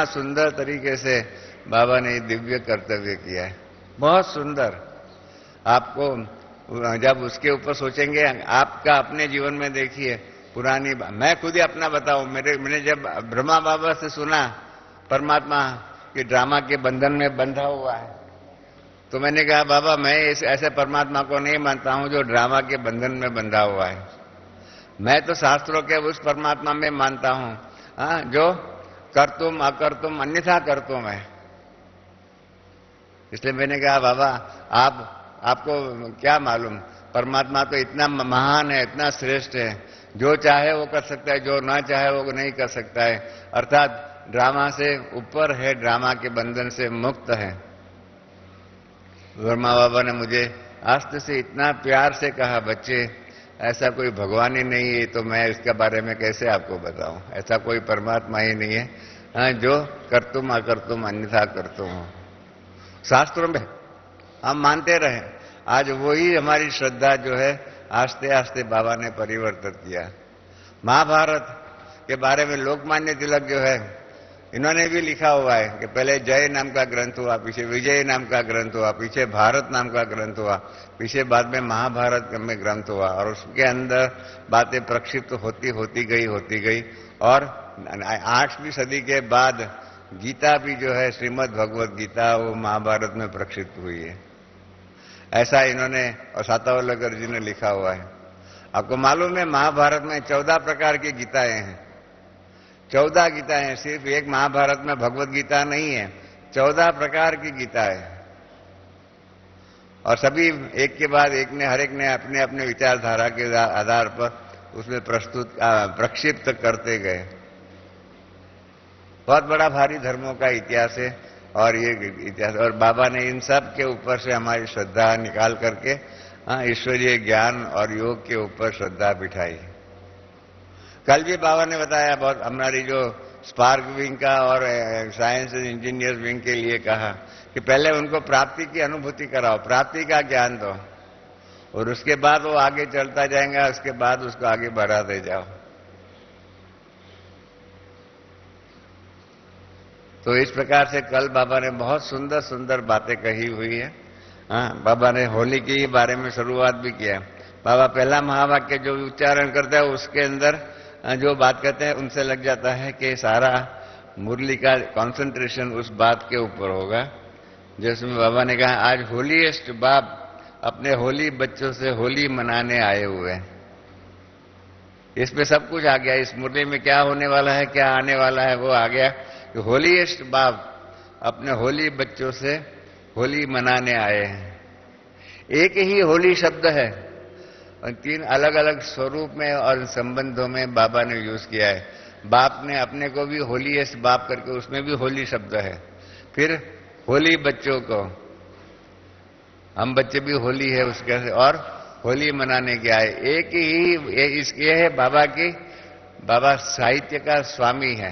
सुंदर तरीके से बाबा ने दिव्य कर्तव्य किया है, बहुत सुंदर। आपको जब उसके ऊपर सोचेंगे, आपका अपने जीवन में देखिए पुरानी मैं खुद ही अपना बताऊं, मैंने जब ब्रह्मा बाबा से सुना परमात्मा के ड्रामा के बंधन में बंधा हुआ है, तो मैंने कहा बाबा मैं ऐसे परमात्मा को नहीं मानता हूं जो ड्रामा के बंधन में बंधा हुआ है। मैं तो शास्त्रों के उस परमात्मा में मानता हूं जो कर्तुम अकर्तुम अन्यथा कर्तुम है। इसलिए मैंने कहा बाबा आपको क्या मालूम, परमात्मा तो इतना महान है, इतना श्रेष्ठ है, जो चाहे वो कर सकता है, जो ना चाहे वो नहीं कर सकता है, अर्थात ड्रामा से ऊपर है, ड्रामा के बंधन से मुक्त है। वर्मा बाबा ने मुझे आस्ते से इतना प्यार से कहा, बच्चे ऐसा कोई भगवान ही नहीं है, तो मैं इसके बारे में कैसे आपको बताऊं, ऐसा कोई परमात्मा ही नहीं है जो कर्तुम अकर्तुम अन्यथा कर्तुम हो। शास्त्रों में हम मानते रहे, आज वही हमारी श्रद्धा जो है आस्ते आस्ते बाबा ने परिवर्तित किया। महाभारत के बारे में लोकमान्य तिलक जो है, इन्होंने भी लिखा हुआ है कि पहले जय नाम का ग्रंथ हुआ, पीछे विजय नाम का ग्रंथ हुआ, पीछे भारत नाम का ग्रंथ हुआ, पीछे बाद में महाभारत में ग्रंथ हुआ, और उसके अंदर बातें प्रक्षिप्त होती गई और 8वीं सदी के बाद गीता भी जो है श्रीमद् भगवत गीता वो महाभारत में प्रक्षिप्त हुई है। ऐसा इन्होंने और सातावल्लकर जी ने लिखा हुआ है। आपको मालूम है महाभारत में 14 प्रकार की गीताएं हैं, 14 गीताएं, सिर्फ एक महाभारत में भगवत गीता नहीं है, 14 प्रकार की गीताएं, और सभी एक के बाद एक ने हर एक ने अपने अपने विचारधारा के आधार पर उसमें प्रक्षिप्त करते गए। बहुत बड़ा भारी धर्मों का इतिहास है और ये इतिहास, और बाबा ने इन सब के ऊपर से हमारी श्रद्धा निकाल करके ईश्वरीय ज्ञान और योग के ऊपर श्रद्धा बिठाई। कल भी बाबा ने बताया, बहुत हमारी जो स्पार्क विंग का और साइंस एंड इंजीनियर्स विंग के लिए कहा कि पहले उनको प्राप्ति की अनुभूति कराओ, प्राप्ति का ज्ञान दो, और उसके बाद वो आगे चलता जाएगा, उसके बाद उसको आगे बढ़ाते जाओ। तो इस प्रकार से कल बाबा ने बहुत सुंदर सुंदर बातें कही हुई है। बाबा ने होली के बारे में शुरुआत भी किया। बाबा पहला महावाक्य जो उच्चारण करता है उसके अंदर जो बात कहते हैं उनसे लग जाता है कि सारा मुरली का कंसंट्रेशन उस बात के ऊपर होगा, जिसमें बाबा ने कहा आज होलीएस्ट बाप अपने होली बच्चों से होली मनाने आए हुए हैं। इसमें सब कुछ आ गया, इस मुरली में क्या होने वाला है, क्या आने वाला है, वो आ गया। होलीएस्ट बाप अपने होली बच्चों से होली मनाने आए हैं। एक ही होली शब्द है और 3 अलग अलग स्वरूप में और संबंधों में बाबा ने यूज किया है। बाप ने अपने को भी होलीएस्ट बाप करके उसमें भी होली शब्द है। फिर होली बच्चों को, हम बच्चे भी होली है उसके, और होली मनाने के आए। एक ही ये है बाबा की, बाबा साहित्य का स्वामी है,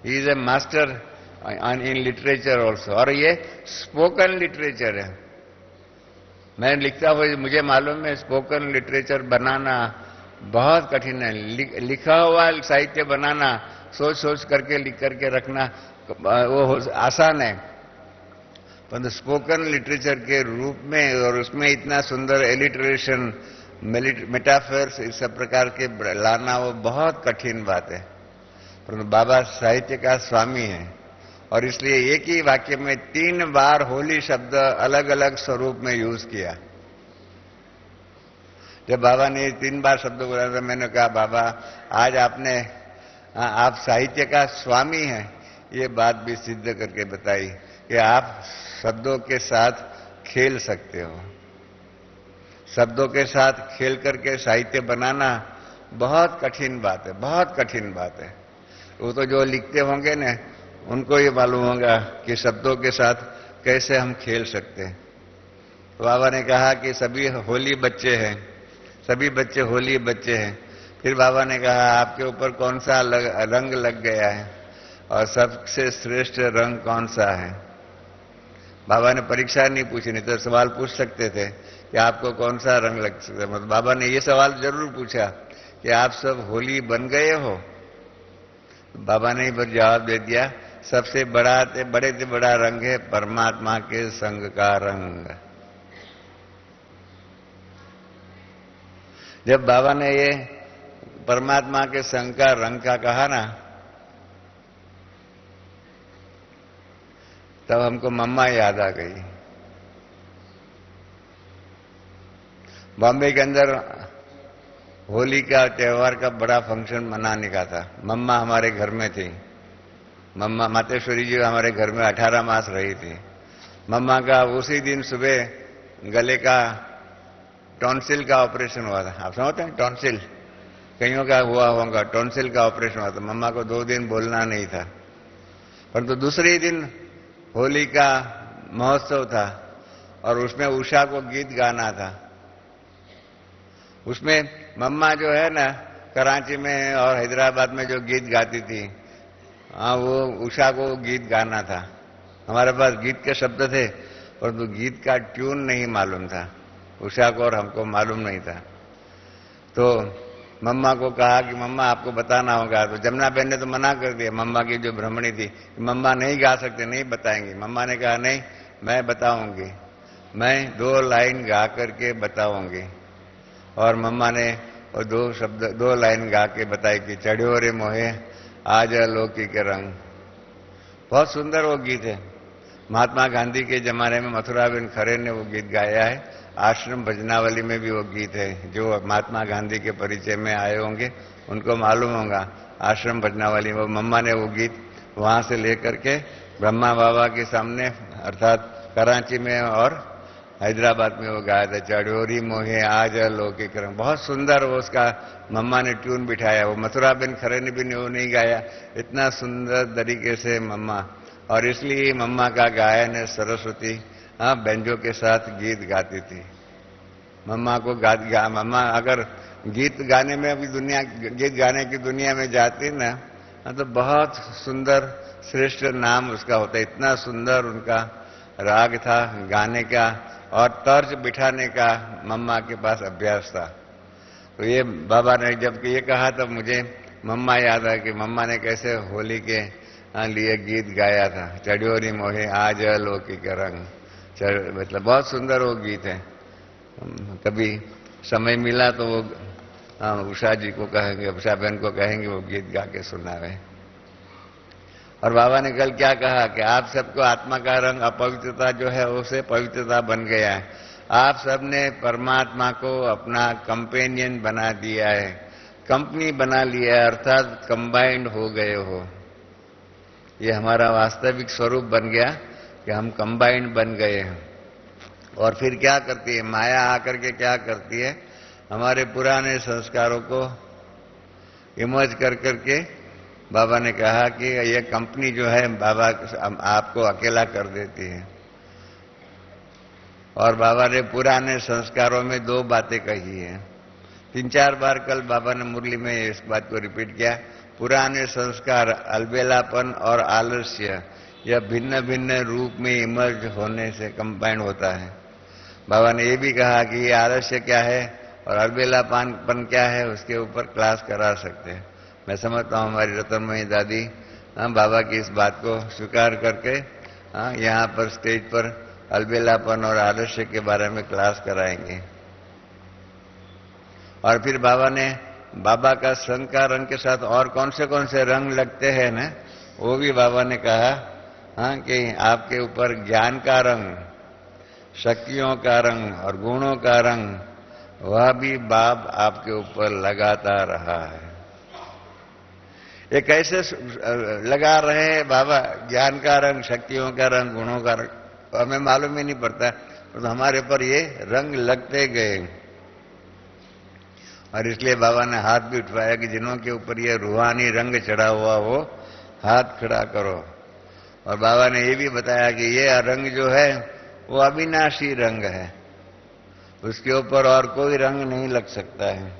he is a master in literature also, और ये स्पोकन लिटरेचर है। मैं लिखता हुआ मुझे मालूम है स्पोकन लिटरेचर बनाना बहुत कठिन है। लिखा हुआ साहित्य बनाना, सोच सोच करके लिख करके रखना वो आसान है, पर स्पोकन लिटरेचर के रूप में और उसमें इतना सुंदर एलिटरेशन, मेटाफर्स, इस सब प्रकार के लाना वो बहुत कठिन बात है। परंतु बाबा साहित्य का स्वामी है और इसलिए एक ही वाक्य में 3 बार होली शब्द अलग अलग स्वरूप में यूज किया। जब बाबा ने 3 बार शब्द बोला तो मैंने कहा, बाबा आज आप साहित्य का स्वामी हैं, ये बात भी सिद्ध करके बताई कि आप शब्दों के साथ खेल सकते हो। शब्दों के साथ खेल करके साहित्य बनाना बहुत कठिन बात है, बहुत कठिन बात है। वो तो जो लिखते होंगे ना, उनको ये मालूम होगा कि शब्दों के साथ कैसे हम खेल सकते हैं। तो बाबा ने कहा कि सभी होली बच्चे हैं, सभी बच्चे होली बच्चे हैं। फिर बाबा ने कहा, आपके ऊपर कौन सा रंग लग गया है और सबसे श्रेष्ठ रंग कौन सा है? बाबा ने परीक्षा नहीं पूछी, नहीं तो सवाल पूछ सकते थे कि आपको कौन सा रंग लग सकता है। मतलब बाबा ने ये सवाल जरूर पूछा कि आप सब होली बन गए हो? बाबा ने पर जवाब दे दिया, सबसे बड़े से बड़ा रंग है परमात्मा के संग का रंग। जब बाबा ने ये परमात्मा के संग का रंग का कहा ना, तब हमको मम्मा याद आ गई। बॉम्बे के अंदर होली का त्योहार का बड़ा फंक्शन मनाने का था। मम्मा हमारे घर में थी। मम्मा मातेश्वरी जी हमारे घर में 18 मास रही थी। मम्मा का उसी दिन सुबह गले का टॉन्सिल का ऑपरेशन हुआ था। आप समझते हैं टॉन्सिल? कईयों का हुआ होगा, टॉन्सिल का ऑपरेशन हुआ था। मम्मा को 2 दिन बोलना नहीं था, परंतु दूसरे दिन होली का महोत्सव था और उसमें उषा को गीत गाना था। उसमें मम्मा जो है ना, कराची में और हैदराबाद में जो गीत गाती थी, वो उषा को गीत गाना था। हमारे पास गीत के शब्द थे, परंतु गीत का ट्यून नहीं मालूम था। उषा को और हमको मालूम नहीं था। तो मम्मा को कहा कि मम्मा आपको बताना होगा। तो जमुना बहन ने तो मना कर दिया, मम्मा की जो ब्राह्मणी थी, मम्मा नहीं गा सकते, नहीं बताएंगी। मम्मा ने कहा, नहीं मैं बताऊंगी, मैं 2 लाइन गा करके बताऊंगी। और मम्मा ने और 2 लाइन गा के बताई कि चढ़्यो रे मोहे आज लौकिक रंग। बहुत सुंदर वो गीत है। महात्मा गांधी के जमाने में मथुराबेन खरे ने वो गीत गाया है। आश्रम भजनावली में भी वो गीत है। जो महात्मा गांधी के परिचय में आए होंगे उनको मालूम होगा। आश्रम भजनावली में मम्मा ने वो गीत वहां से लेकर के ब्रह्मा बाबा के सामने अर्थात कराची में और हैदराबाद में वो गाया था, चढ़ोरी मोहे आज लौकिक रंग। बहुत सुंदर वो उसका मम्मा ने ट्यून बिठाया। वो मथुराबेन खरे ने भी वो नहीं गाया इतना सुंदर तरीके से मम्मा। और इसलिए मम्मा का गायन है सरस्वती बैंजो के साथ गीत गाती थी। मम्मा को मम्मा अगर गीत गाने में अभी गीत गाने की दुनिया में जाती ना, तो बहुत सुंदर श्रेष्ठ नाम उसका होता। इतना सुंदर उनका राग था गाने का और तर्ज बिठाने का मम्मा के पास अभ्यास था। तो ये बाबा ने जब ये कहा तब मुझे मम्मा याद आया कि मम्मा ने कैसे होली के लिए गीत गाया था, चढ़्योरी मोहे आज लौकिक रंग। मतलब बहुत सुंदर वो गीत है। कभी समय मिला तो वो उषा जी को कहेंगे, उषा बहन को कहेंगे वो गीत गा के सुनावे। और बाबा ने कल क्या कहा कि आप सबको आत्मा का रंग अपवित्रता जो है उसे पवित्रता बन गया है। आप सबने परमात्मा को अपना कंपेनियन बना दिया है, कंपनी बना लिया है, अर्थात कंबाइंड हो गए हो। ये हमारा वास्तविक स्वरूप बन गया कि हम कंबाइंड बन गए हैं। और फिर क्या करती है माया आकर के, क्या करती है, हमारे पुराने संस्कारों को इमर्ज कर करके बाबा ने कहा कि ये कंपनी जो है बाबा आपको अकेला कर देती है। और बाबा ने पुराने संस्कारों में 2 बातें कही हैं। 3-4 बार कल बाबा ने मुरली में इस बात को रिपीट किया। पुराने संस्कार अलबेलापन और आलस्य यह भिन्न भिन्न रूप में इमर्ज होने से कंबाइंड होता है। बाबा ने ये भी कहा कि ये आलस्य क्या है और अलबेलापन क्या है, उसके ऊपर क्लास करा सकते हैं। मैं समझता हूँ हमारी रतनमयी दादी बाबा की इस बात को स्वीकार करके यहाँ पर स्टेज पर अलबेलापन और आलस्य के बारे में क्लास कराएंगे। और फिर बाबा ने बाबा का संग का रंग के साथ और कौन से रंग लगते हैं ना, वो भी बाबा ने कहा हाँ कि आपके ऊपर ज्ञान का रंग, शक्तियों का रंग और गुणों का रंग, वह भी बाप आपके ऊपर लगाता रहा है। ये कैसे लगा रहे हैं बाबा? ज्ञान का रंग, शक्तियों का रंग, गुणों का रंग, तो हमें मालूम ही नहीं पड़ता, तो हमारे ऊपर ये रंग लगते गए। और इसलिए बाबा ने हाथ भी उठवाया कि जिन्हों के ऊपर ये रूहानी रंग चढ़ा हुआ वो हाथ खड़ा करो। और बाबा ने ये भी बताया कि ये रंग जो है वो अविनाशी रंग है, उसके ऊपर और कोई रंग नहीं लग सकता है।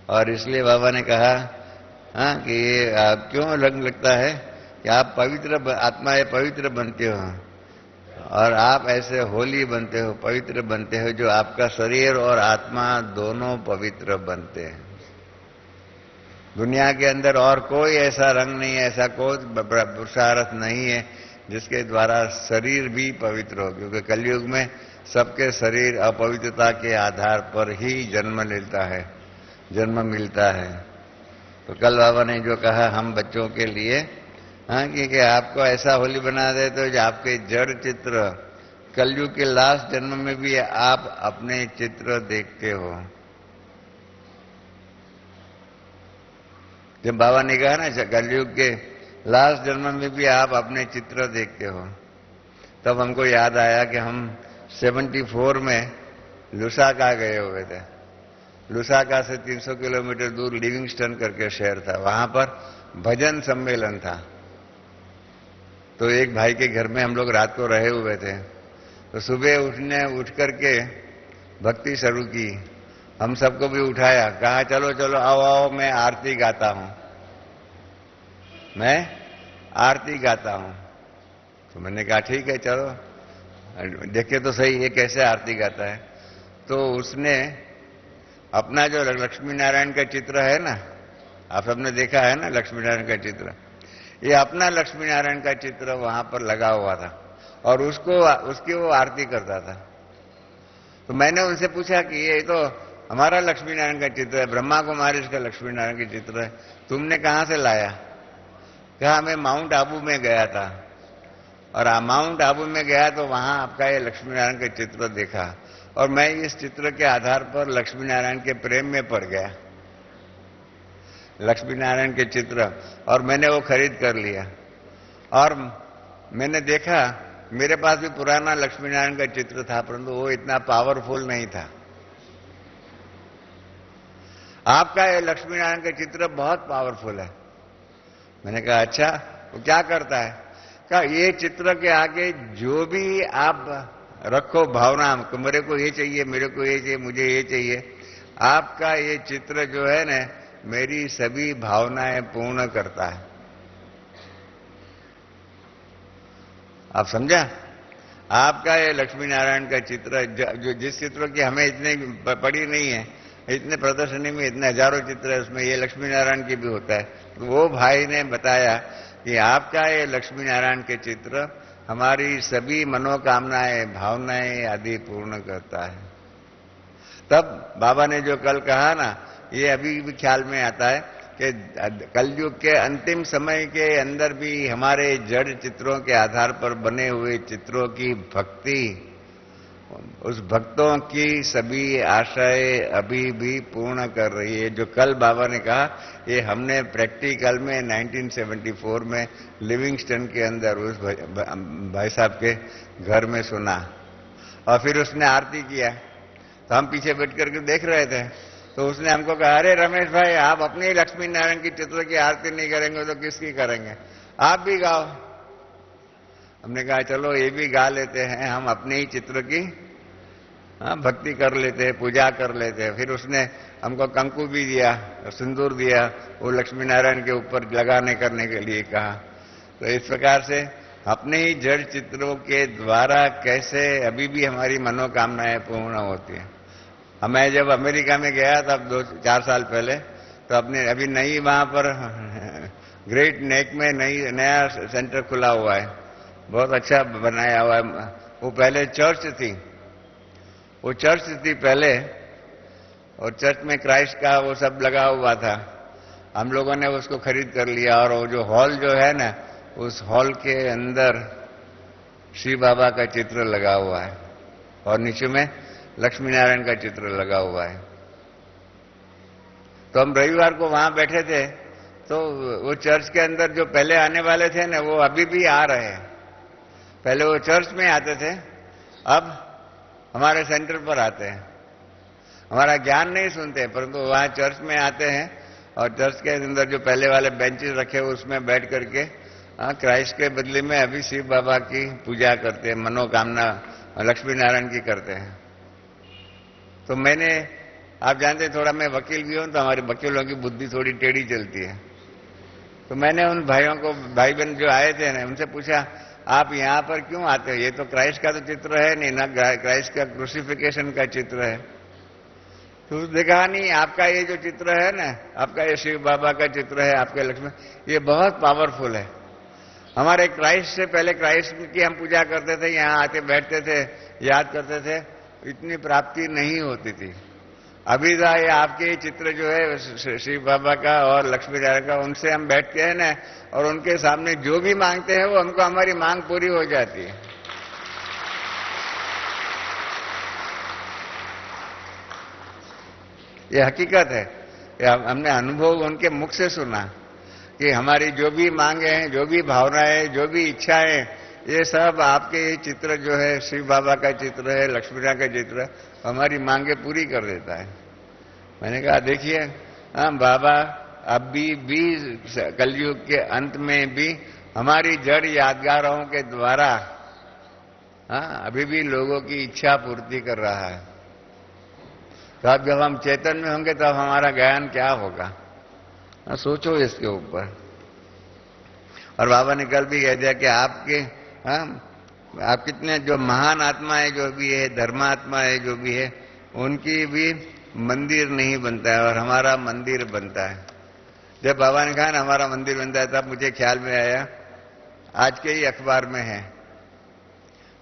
और इसलिए बाबा ने कहा हाँ कि ये क्यों रंग लगता है कि आप पवित्र आत्माएं पवित्र बनते हो, और आप ऐसे होली बनते हो, पवित्र बनते हो, जो आपका शरीर और आत्मा दोनों पवित्र बनते हैं। दुनिया के अंदर और कोई ऐसा रंग नहीं है, ऐसा कोई पुरुषार्थ नहीं है जिसके द्वारा शरीर भी पवित्र हो, क्योंकि कलयुग में सबके शरीर अपवित्रता के आधार पर ही जन्म मिलता है। तो कल बाबा ने जो कहा हम बच्चों के लिए हाँ कि आपको ऐसा होली बना दे तो जो आपके जड़ चित्र कलयुग के लास्ट जन्म में भी आप अपने चित्र देखते हो। जब बाबा ने कहा ना कलयुग के लास्ट जन्म में भी आप अपने चित्र देखते हो, तब हमको याद आया कि हम 74 में लुसाका गए हुए थे। लुसाका से 300 किलोमीटर दूर लिविंगस्टन करके शहर था, वहां पर भजन सम्मेलन था। तो एक भाई के घर में हम लोग रात को रहे हुए थे, तो सुबह उठ करके भक्ति शुरू की। हम सबको भी उठाया, कहा चलो चलो आओ आओ मैं आरती गाता हूं, मैं आरती गाता हूं। तो मैंने कहा ठीक है चलो देखे तो सही ये कैसे आरती गाता है। तो उसने अपना जो लक्ष्मी नारायण का चित्र है ना, आप सबने देखा है ना लक्ष्मी नारायण का चित्र, ये अपना लक्ष्मी नारायण का चित्र वहां पर लगा हुआ था और उसकी वो आरती करता था। तो मैंने उनसे पूछा कि ये तो हमारा लक्ष्मी नारायण का चित्र है, ब्रह्मा कुमारी का लक्ष्मी नारायण का चित्र है, तुमने कहां से लाया? कहा मैं माउंट आबू में गया था और माउंट आबू में गया तो वहां आपका ये लक्ष्मी नारायण का चित्र देखा और मैं इस चित्र के आधार पर लक्ष्मी नारायण के प्रेम में पड़ गया, लक्ष्मी नारायण के चित्र, और मैंने वो खरीद कर लिया। और मैंने देखा मेरे पास भी पुराना लक्ष्मी नारायण का चित्र था, परंतु वो इतना पावरफुल नहीं था। आपका ये लक्ष्मी नारायण का चित्र बहुत पावरफुल है। मैंने कहा अच्छा, वो क्या करता है? कहा ये चित्र के आगे जो भी आप रखो भावना, मेरे को ये चाहिए, मेरे को ये चाहिए, मुझे ये चाहिए, आपका ये चित्र जो है ना मेरी सभी भावनाएं पूर्ण करता है। आप समझा? आपका ये लक्ष्मी नारायण का चित्र जो जिस चित्र की हमें इतने पड़ी नहीं है, इतने प्रदर्शनी में इतने हजारों चित्र है, उसमें ये लक्ष्मी नारायण की भी होता है। तो वो भाई ने बताया कि आपका ये लक्ष्मी नारायण के चित्र हमारी सभी मनोकामनाएं, भावनाएं आदि पूर्ण करता है। तब बाबा ने जो कल कहा ना, ये अभी भी ख्याल में आता है कि कलयुग के अंतिम समय के अंदर भी हमारे जड़ चित्रों के आधार पर बने हुए चित्रों की भक्ति, उस भक्तों की सभी आशाएं अभी भी पूर्ण कर रही है। जो कल बाबा ने कहा ये हमने प्रैक्टिकल में 1974 में लिविंगस्टन के अंदर उस भाई साहब के घर में सुना और फिर उसने आरती किया। तो हम पीछे बैठ करके देख रहे थे, तो उसने हमको कहा अरे रमेश भाई आप अपने ही लक्ष्मी नारायण की चित्र की आरती नहीं करेंगे तो किसकी करेंगे, आप भी गाओ। हमने कहा चलो ये भी गा लेते हैं, हम अपने ही चित्र की भक्ति कर लेते हैं, पूजा कर लेते हैं। फिर उसने हमको कंकु भी दिया, सिंदूर दिया, वो लक्ष्मी नारायण के ऊपर लगाने करने के लिए कहा। तो इस प्रकार से अपने ही जड़ चित्रों के द्वारा कैसे अभी भी हमारी मनोकामनाएं पूर्ण होती हैं। मैं जब अमेरिका में गया था 2-4 साल पहले, तो अपने अभी नई वहां पर ग्रेट नेक में नया सेंटर खुला हुआ है, बहुत अच्छा बनाया हुआ है। वो पहले चर्च थी, वो चर्च थी पहले, और चर्च में क्राइस्ट का वो सब लगा हुआ था। हम लोगों ने उसको खरीद कर लिया और वो जो हॉल जो है ना, उस हॉल के अंदर शिव बाबा का चित्र लगा हुआ है और नीचे में लक्ष्मी नारायण का चित्र लगा हुआ है। तो हम रविवार को वहां बैठे थे, तो वो चर्च के अंदर जो पहले आने वाले थे ना, वो अभी भी आ रहे हैं। पहले वो चर्च में आते थे, अब हमारे सेंटर पर आते हैं। हमारा ज्ञान नहीं सुनते, परंतु वहां चर्च में आते हैं और चर्च के अंदर जो पहले वाले बेंचेस रखे हुए उसमें बैठ करके क्राइस्ट के बदले में अभी शिव बाबा की पूजा करते हैं, मनोकामना लक्ष्मी नारायण की करते हैं। तो मैंने, आप जानते हैं थोड़ा मैं वकील भी हूं, तो हमारे वकीलों की बुद्धि थोड़ी टेढ़ी चलती है। तो मैंने उन भाइयों को, भाई बहन जो आए थे ना, उनसे पूछा आप यहां पर क्यों आते हो? ये तो क्राइस्ट का तो चित्र है नहीं ना, क्राइस्ट का क्रूसिफिकेशन का चित्र है। तो उसने कहा नहीं, आपका ये जो चित्र है ना, आपका ये शिव बाबा का चित्र है, आपके लक्ष्मण, ये बहुत पावरफुल है। हमारे क्राइस्ट से पहले क्राइस्ट की हम पूजा करते थे, यहाँ आते बैठते थे, याद करते थे, इतनी प्राप्ति नहीं होती थी। अभी ये आपके चित्र जो है शिव बाबा का और लक्ष्मी नारायण का, उनसे हम बैठते हैं ना, और उनके सामने जो भी मांगते हैं वो हमको हमारी मांग पूरी हो जाती है। ये हकीकत है, हमने अनुभव उनके मुख से सुना कि हमारी जो भी मांगे हैं, जो भी भावनाएं, जो भी इच्छाएं, ये सब आपके ये चित्र जो है, शिव बाबा का चित्र है, लक्ष्मी नारायण का चित्र है, हमारी मांगे पूरी कर देता है। मैंने कहा देखिए, बाबा अभी भी कलयुग के अंत में भी हमारी जड़ यादगारों के द्वारा अभी भी लोगों की इच्छा पूर्ति कर रहा है। तो अब जब हम चेतन में होंगे तब हमारा ज्ञान क्या होगा? सोचो इसके ऊपर। और बाबा ने कल भी कह दिया कि आपके आप कितने जो महान आत्मा है, जो भी है धर्मात्मा है, जो भी है, उनकी भी मंदिर नहीं बनता है और हमारा मंदिर बनता है। जब बाबा ने कहा ना हमारा मंदिर बनता है, तब मुझे ख्याल में आया, आज के ही अखबार में है,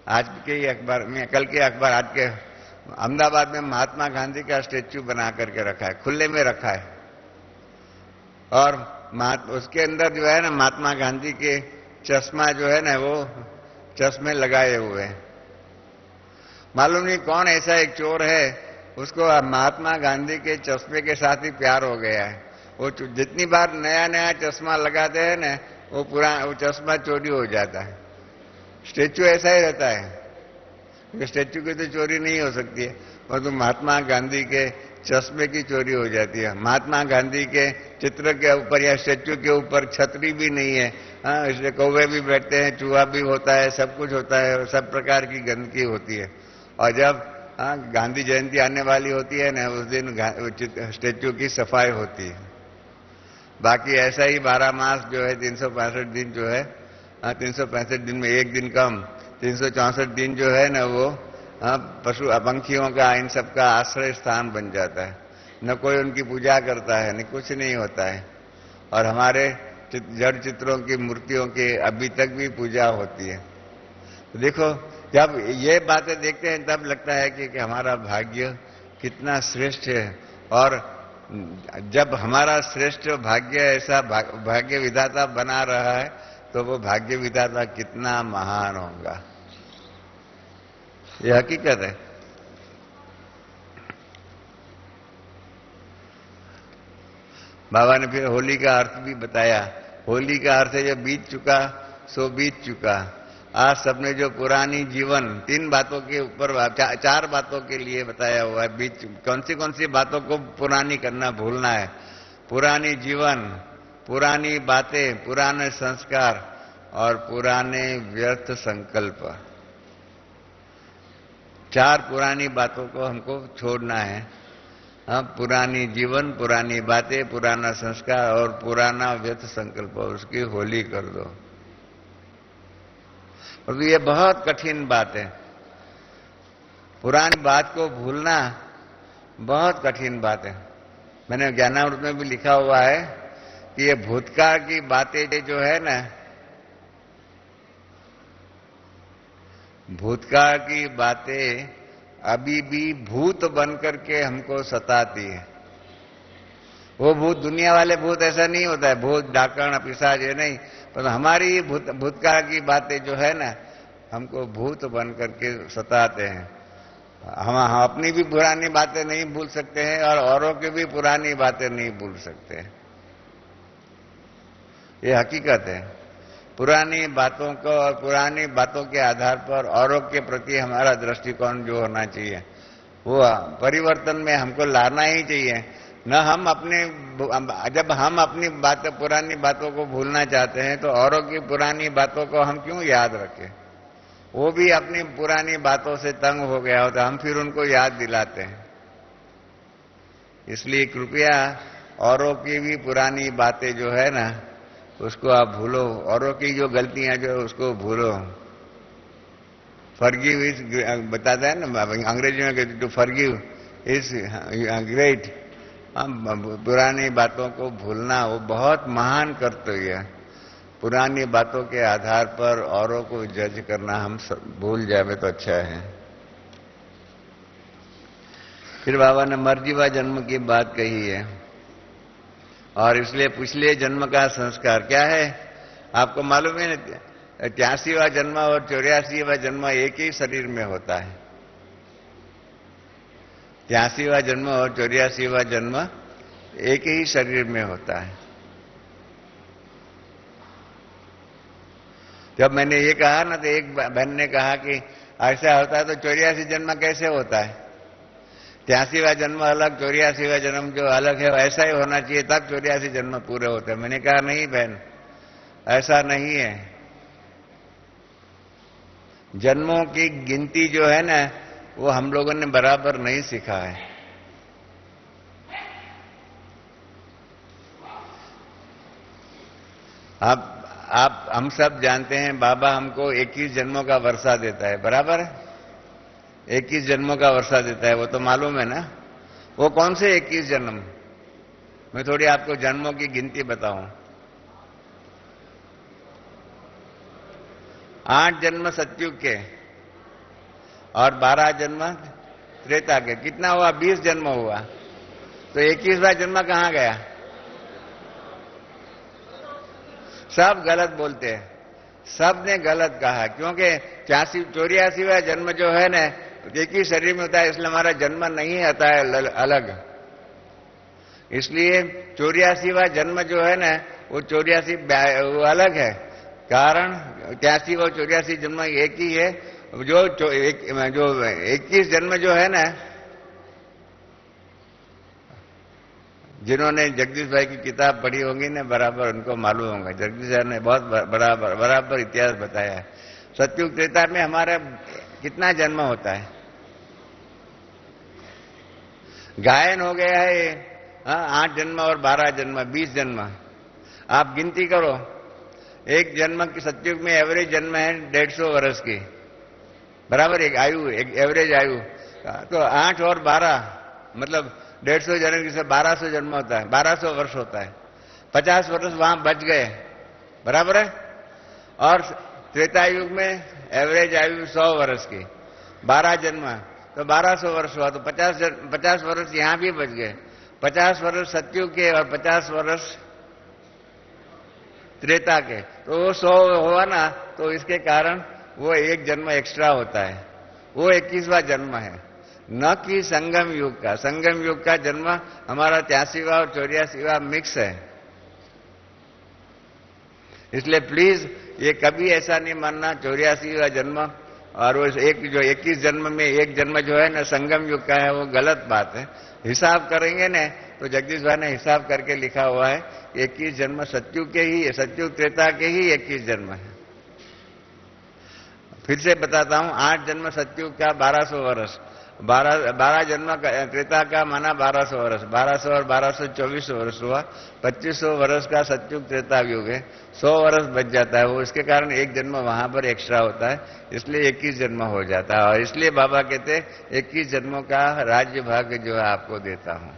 आज के ही अखबार में, कल के अखबार, आज के अहमदाबाद में महात्मा गांधी का स्टेच्यू बना करके रखा है, खुले में रखा है, और उसके अंदर जो है ना महात्मा गांधी के चश्मा जो है ना, वो चश्मे लगाए हुए हैं। मालूम नहीं कौन ऐसा एक चोर है, उसको महात्मा गांधी के चश्मे के साथ ही प्यार हो गया है। वो जितनी बार नया नया चश्मा लगाते हैं ना, वो वो चश्मा चोरी हो जाता है। स्टेच्यू ऐसा ही रहता है, स्टेच्यू की तो चोरी नहीं हो सकती है, परंतु महात्मा गांधी के चश्मे की चोरी हो जाती है। महात्मा गांधी के चित्र के ऊपर या स्टेच्यू के ऊपर छतरी भी नहीं है, इसलिए कौवे भी बैठते हैं, चूहा भी होता है, सब कुछ होता है, सब प्रकार की गंदगी होती है। और जब गांधी जयंती आने वाली होती है ना, उस दिन स्टेच्यू की सफाई होती है। बाकी ऐसा ही 12 मास जो है, 365 दिन जो है, 365 दिन में एक दिन कम, 364 दिन जो है ना, वो पशु पंखियों का, इन सब का आश्रय स्थान बन जाता है। न कोई उनकी पूजा करता है, न कुछ नहीं होता है। और हमारे जड़ चित्रों की, मूर्तियों की अभी तक भी पूजा होती है। तो देखो, जब ये बातें देखते हैं तब लगता है कि हमारा भाग्य कितना श्रेष्ठ है। और जब हमारा श्रेष्ठ भाग्य ऐसा भाग्य विधाता बना रहा है, तो वो भाग्य विधाता कितना महान होगा, ये हकीकत है। बाबा ने फिर होली का अर्थ भी बताया। होली का अर्थ है, जो बीत चुका सो बीत चुका। आज सबने जो पुरानी जीवन, 3 बातों के ऊपर, 4 बातों के लिए बताया हुआ है। कौन सी बातों को पुरानी करना, भूलना है? पुरानी जीवन, पुरानी बातें, पुराने संस्कार और पुराने व्यर्थ संकल्प। 4 पुरानी बातों को हमको छोड़ना है। पुरानी जीवन, पुरानी बातें, पुराना संस्कार और पुराना व्यर्थ संकल्प, उसकी होली कर दो। और ये बहुत कठिन बात है। पुरानी बात को भूलना बहुत कठिन बात है। मैंने ज्ञानामृत में भी लिखा हुआ है कि ये भूतकाल की बातें जो है ना, भूतकाल की बातें अभी भी भूत बन करके हमको सताती है। वो भूत दुनिया वाले भूत ऐसा नहीं होता है, भूत डाकण पिशाच ये नहीं, पर हमारी भूतकाल की बातें जो है ना, हमको भूत बन करके सताते हैं। हम अपनी भी पुरानी बातें नहीं भूल सकते हैं और औरों की भी पुरानी बातें नहीं भूल सकते हैं। ये हकीकत है। पुरानी बातों को और पुरानी बातों के आधार पर औरों के प्रति हमारा दृष्टिकोण जो होना चाहिए वो परिवर्तन में हमको लाना ही चाहिए। न हम अपने, जब हम अपनी बातें पुरानी बातों को भूलना चाहते हैं तो औरों की पुरानी बातों को हम क्यों याद रखें? वो भी अपनी पुरानी बातों से तंग हो गया होता, हम फिर उनको याद दिलाते हैं। इसलिए कृपया औरों की भी पुरानी बातें जो है ना उसको आप भूलो, औरों की जो गलतियां जो उसको भूलो। फॉरगिव इज, बताता है ना अंग्रेजी में, टू फॉरगिव इज ग्रेट। पुरानी बातों को भूलना वो बहुत महान कर्तव्य है। पुरानी बातों के आधार पर औरों को जज करना हम भूल जाए तो अच्छा है। फिर बाबा ने मर्जीवा जन्म की बात कही है और इसलिए पिछले जन्म का संस्कार क्या है आपको मालूम है? 83वां जन्म और 84वां जन्म एक ही शरीर में होता है। 83वां जन्म और 84वां जन्म एक ही शरीर में होता है। जब मैंने ये कहा ना तो एक बहन ने कहा कि ऐसा होता है तो 84 जन्म कैसे होता है? 83वां जन्म अलग, 84वां जन्म जो अलग है ऐसा ही होना चाहिए, तब 84 जन्म पूरे होते हैं। मैंने कहा नहीं बहन, ऐसा नहीं है। जन्मों की गिनती जो है ना वो हम लोगों ने बराबर नहीं सीखा है। आप हम सब जानते हैं बाबा हमको 21 जन्मों का वर्षा देता है, बराबर है? 21 जन्मों का वर्षा देता है, वो तो मालूम है ना। वो कौन से 21 जन्म? मैं थोड़ी आपको जन्मों की गिनती बताऊं। 8 जन्म सतयुग के और 12 जन्म त्रेता के, कितना हुआ? 20 जन्म हुआ। तो 21वां जन्म कहां गया? सब गलत बोलते हैं, सब ने गलत कहा, क्योंकि 84वां जन्म जो है ना एक ही शरीर में होता है, इसलिए हमारा जन्म नहीं आता है अलग। इसलिए 84वां जन्म जो है ना वो 84 वो अलग है। कारण 83 और 84 जन्म एक ही है। जो 21 जन्म जो है ना, जिन्होंने जगदीश भाई की किताब पढ़ी होंगी ना बराबर उनको मालूम होगा। जगदीश भाई ने बहुत बराबर इतिहास बताया है। सतयुग त्रेता में हमारा कितना जन्म होता है? गायन हो गया है 8 जन्म और 12 जन्म, 20 जन्म। आप गिनती करो, एक जन्म की सतयुग में एवरेज जन्म है 150 वर्ष की, बराबर एक आयु, एक एवरेज आयु। तो 8 और 12 मतलब 150 जन्म से 1200 जन्म होता है, 1200 वर्ष होता है। 50 वर्ष वहां बच गए, बराबर है। और त्रेता युग में एवरेज आयु 100 वर्ष की, 12 जन्म तो 1200 वर्ष हुआ। तो 50 वर्ष यहां भी बच गए। 50 वर्ष सतयुग के और 50 वर्ष त्रेता के, तो वो 100 हुआ ना। तो इसके कारण वो एक जन्म एक्स्ट्रा होता है, वो 21वां जन्म है, न कि संगम युग का। संगम युग का जन्म हमारा 83वां और 84वां मिक्स है। इसलिए प्लीज ये कभी ऐसा नहीं मानना 84वां जन्म और वो एक जो 21 जन्म में एक जन्म जो है ना संगम युग का है, वो गलत बात है। हिसाब करेंगे ना तो जगदीश भाई ने हिसाब करके लिखा हुआ है 21 जन्म सतयुग के ही, सतयुग त्रेता के ही 21 जन्म है। फिर से बताता हूं, 8 जन्म सतयुग का 1200 वर्ष, 12 जन्म त्रेता का माना 1200 वर्ष, 1200 और 1200 2400 वर्ष हुआ। 2500 वर्ष का सतयुग त्रेता युग है, 100 वर्ष बच जाता है। वो इसके कारण एक जन्म वहां पर एक्स्ट्रा होता है, इसलिए 21 जन्म हो जाता है। और इसलिए बाबा कहते 21 जन्मों का राज्य भाग्य जो है आपको देता हूं।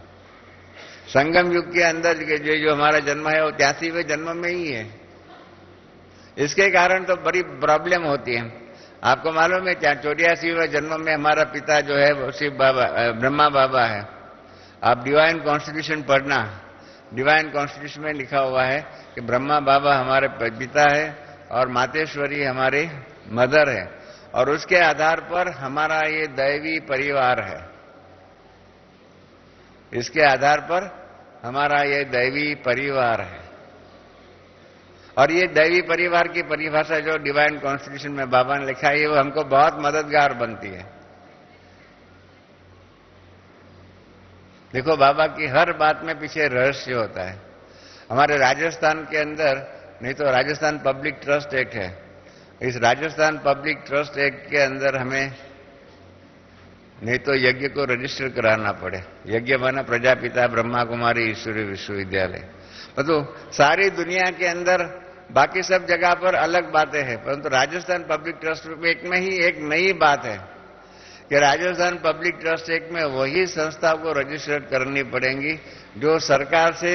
संगम युग के अंदर जो हमारा जन्म है वो 83वें जन्म में ही है। इसके कारण तो बड़ी प्रॉब्लम होती है। आपको मालूम है क्या 84वें जन्म में हमारा पिता जो है वो शिव बाबा ब्रह्मा बाबा है। आप डिवाइन कॉन्स्टिट्यूशन पढ़ना, डिवाइन कॉन्स्टिट्यूशन में लिखा हुआ है कि ब्रह्मा बाबा हमारे पिता है और मातेश्वरी हमारी मदर है, और उसके आधार पर हमारा ये दैवी परिवार है। इसके आधार पर हमारा ये दैवी परिवार है। और ये दैवी परिवार की परिभाषा जो डिवाइन कॉन्स्टिट्यूशन में बाबा ने लिखा है वो हमको बहुत मददगार बनती है। देखो बाबा की हर बात में पीछे रहस्य होता है। हमारे राजस्थान के अंदर, नहीं तो राजस्थान पब्लिक ट्रस्ट एक्ट है, इस राजस्थान पब्लिक ट्रस्ट एक्ट के अंदर हमें नहीं तो यज्ञ को रजिस्टर कराना पड़े। यज्ञ बना प्रजापिता ब्रह्मा कुमारी ईश्वरी विश्वविद्यालय। तो सारी दुनिया के अंदर बाकी सब जगह पर अलग बातें हैं, परंतु राजस्थान पब्लिक ट्रस्ट एक्ट में ही एक नई बात है कि राजस्थान पब्लिक ट्रस्ट एक्ट में वही संस्था को रजिस्टर करनी पड़ेंगी जो सरकार से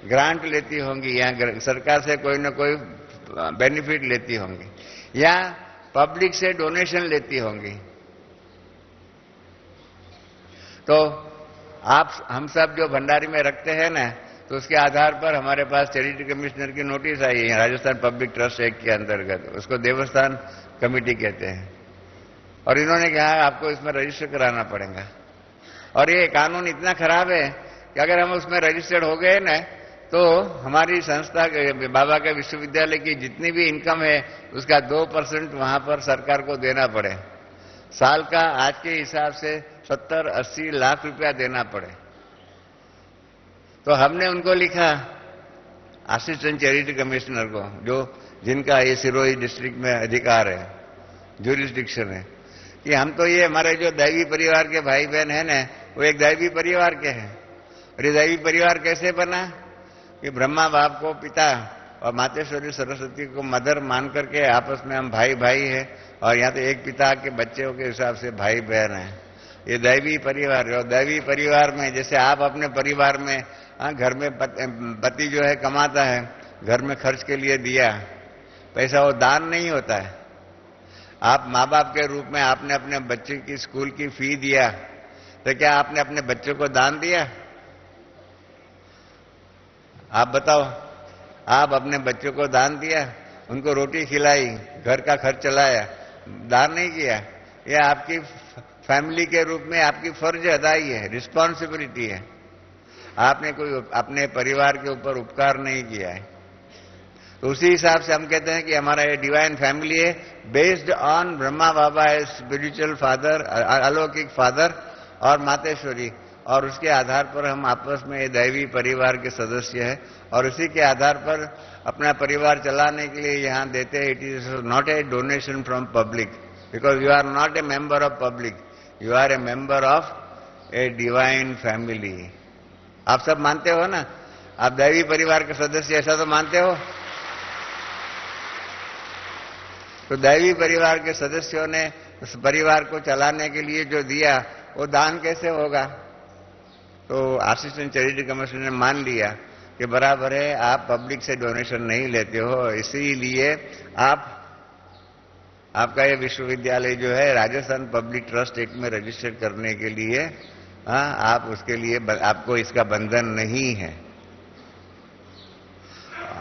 ग्रांट लेती होंगी या सरकार से कोई न कोई बेनिफिट लेती होंगी या पब्लिक से डोनेशन लेती होंगी। तो हम सब जो भंडारी में रखते हैं ना, तो उसके आधार पर हमारे पास चैरिटी कमिश्नर की नोटिस आई है राजस्थान पब्लिक ट्रस्ट एक्ट के अंतर्गत, उसको देवस्थान कमेटी कहते हैं, और इन्होंने कहा आपको इसमें रजिस्टर कराना पड़ेगा। और ये कानून इतना खराब है कि अगर हम उसमें रजिस्टर्ड हो गए ना, तो हमारी संस्था बाबा के विश्वविद्यालय की जितनी भी इनकम है उसका 2% वहां पर सरकार को देना पड़े। साल का आज के हिसाब से 70-80 लाख रुपया देना पड़े। तो हमने उनको लिखा असिस्टेंट चैरिटी कमिश्नर को, जो जिनका ये सिरोही डिस्ट्रिक्ट में अधिकार है, ज्यूरिसडिक्शन है, कि हम तो ये हमारे जो दैवी परिवार के भाई बहन है ना, वो एक दैवी परिवार के हैं। और ये दैवी परिवार कैसे बना कि ब्रह्मा बाप को पिता और मातेश्वरी सरस्वती को मदर मान करके आपस में हम भाई भाई हैं, और यहाँ तो एक पिता के बच्चों के हिसाब से भाई बहन हैं। ये दैवी परिवार है। और दैवी परिवार में जैसे आप अपने परिवार में घर में पति जो है कमाता है, घर में खर्च के लिए दिया पैसा, वो दान नहीं होता है। आप माँ बाप के रूप में आपने अपने बच्चे की स्कूल की फी दिया, तो क्या आपने अपने बच्चों को दान दिया? आप बताओ, आप अपने बच्चों को दान दिया, उनको रोटी खिलाई, घर का खर्च चलाया, दान नहीं किया। यह आपकी फैमिली के रूप में आपकी फर्ज अदाई है, रिस्पॉन्सिबिलिटी है। आपने कोई अपने परिवार के ऊपर उपकार नहीं किया है। तो उसी हिसाब से हम कहते हैं कि हमारा ये डिवाइन फैमिली है, बेस्ड ऑन ब्रह्मा बाबा है स्पिरिचुअल फादर, अलौकिक फादर और मातेश्वरी, और उसके आधार पर हम आपस में ये दैवी परिवार के सदस्य हैं, और उसी के आधार पर अपना परिवार चलाने के लिए यहाँ देते हैं। It is not a donation from public, because you are not a member of public, you are a member of a divine family. आप सब मानते हो ना, आप दैवी परिवार के सदस्य, ऐसा तो मानते हो? तो दैवी परिवार के सदस्यों ने उस परिवार को चलाने के लिए जो दिया वो दान कैसे होगा? तो असिस्टेंट चैरिटी कमिश्नर ने मान लिया कि बराबर है, आप पब्लिक से डोनेशन नहीं लेते हो, इसीलिए आपका ये विश्वविद्यालय जो है राजस्थान पब्लिक ट्रस्ट एक्ट में रजिस्टर करने के लिए आप उसके लिए आपको इसका बंधन नहीं है।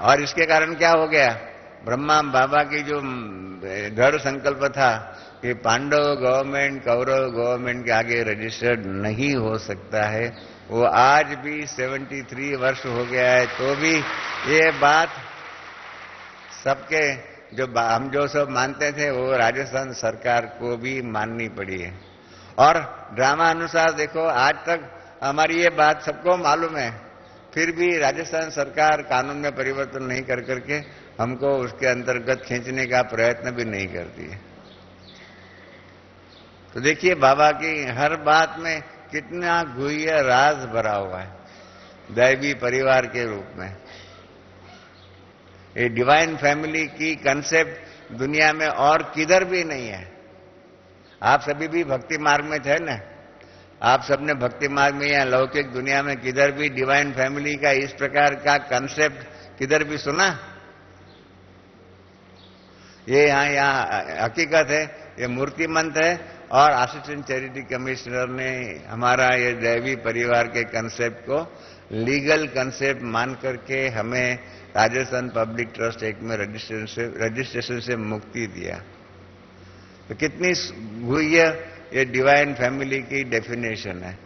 और इसके कारण क्या हो गया? ब्रह्मा बाबा की जो दृढ़ संकल्प था कि पांडव गवर्नमेंट कौरव गवर्नमेंट के आगे रजिस्टर्ड नहीं हो सकता है, वो आज भी 73 वर्ष हो गया है, तो भी ये बात सबके हम जो सब मानते थे वो राजस्थान सरकार को भी माननी पड़ी है। और ड्रामा अनुसार देखो, आज तक हमारी ये बात सबको मालूम है, फिर भी राजस्थान सरकार कानून में परिवर्तन नहीं कर करके हमको उसके अंतर्गत खींचने का प्रयत्न भी नहीं करती है। तो देखिए बाबा की हर बात में कितना गुह्य राज भरा हुआ है दैवी परिवार के रूप में। ये डिवाइन फैमिली की कंसेप्ट दुनिया में और किधर भी नहीं है। आप सभी भी भक्ति मार्ग में थे ना, आप सबने भक्ति मार्ग में या लौकिक दुनिया में किधर भी डिवाइन फैमिली का इस प्रकार का कंसेप्ट किधर भी सुना? ये यहाँ हकीकत है, ये मूर्तिमंत है। और असिस्टेंट चैरिटी कमिश्नर ने हमारा ये दैवी परिवार के कंसेप्ट को लीगल कंसेप्ट मान करके हमें राजस्थान पब्लिक ट्रस्ट एक्ट में रजिस्ट्रेशन से मुक्ति दिया। तो कितनी हुई है, ये डिवाइन फैमिली की डेफिनेशन है।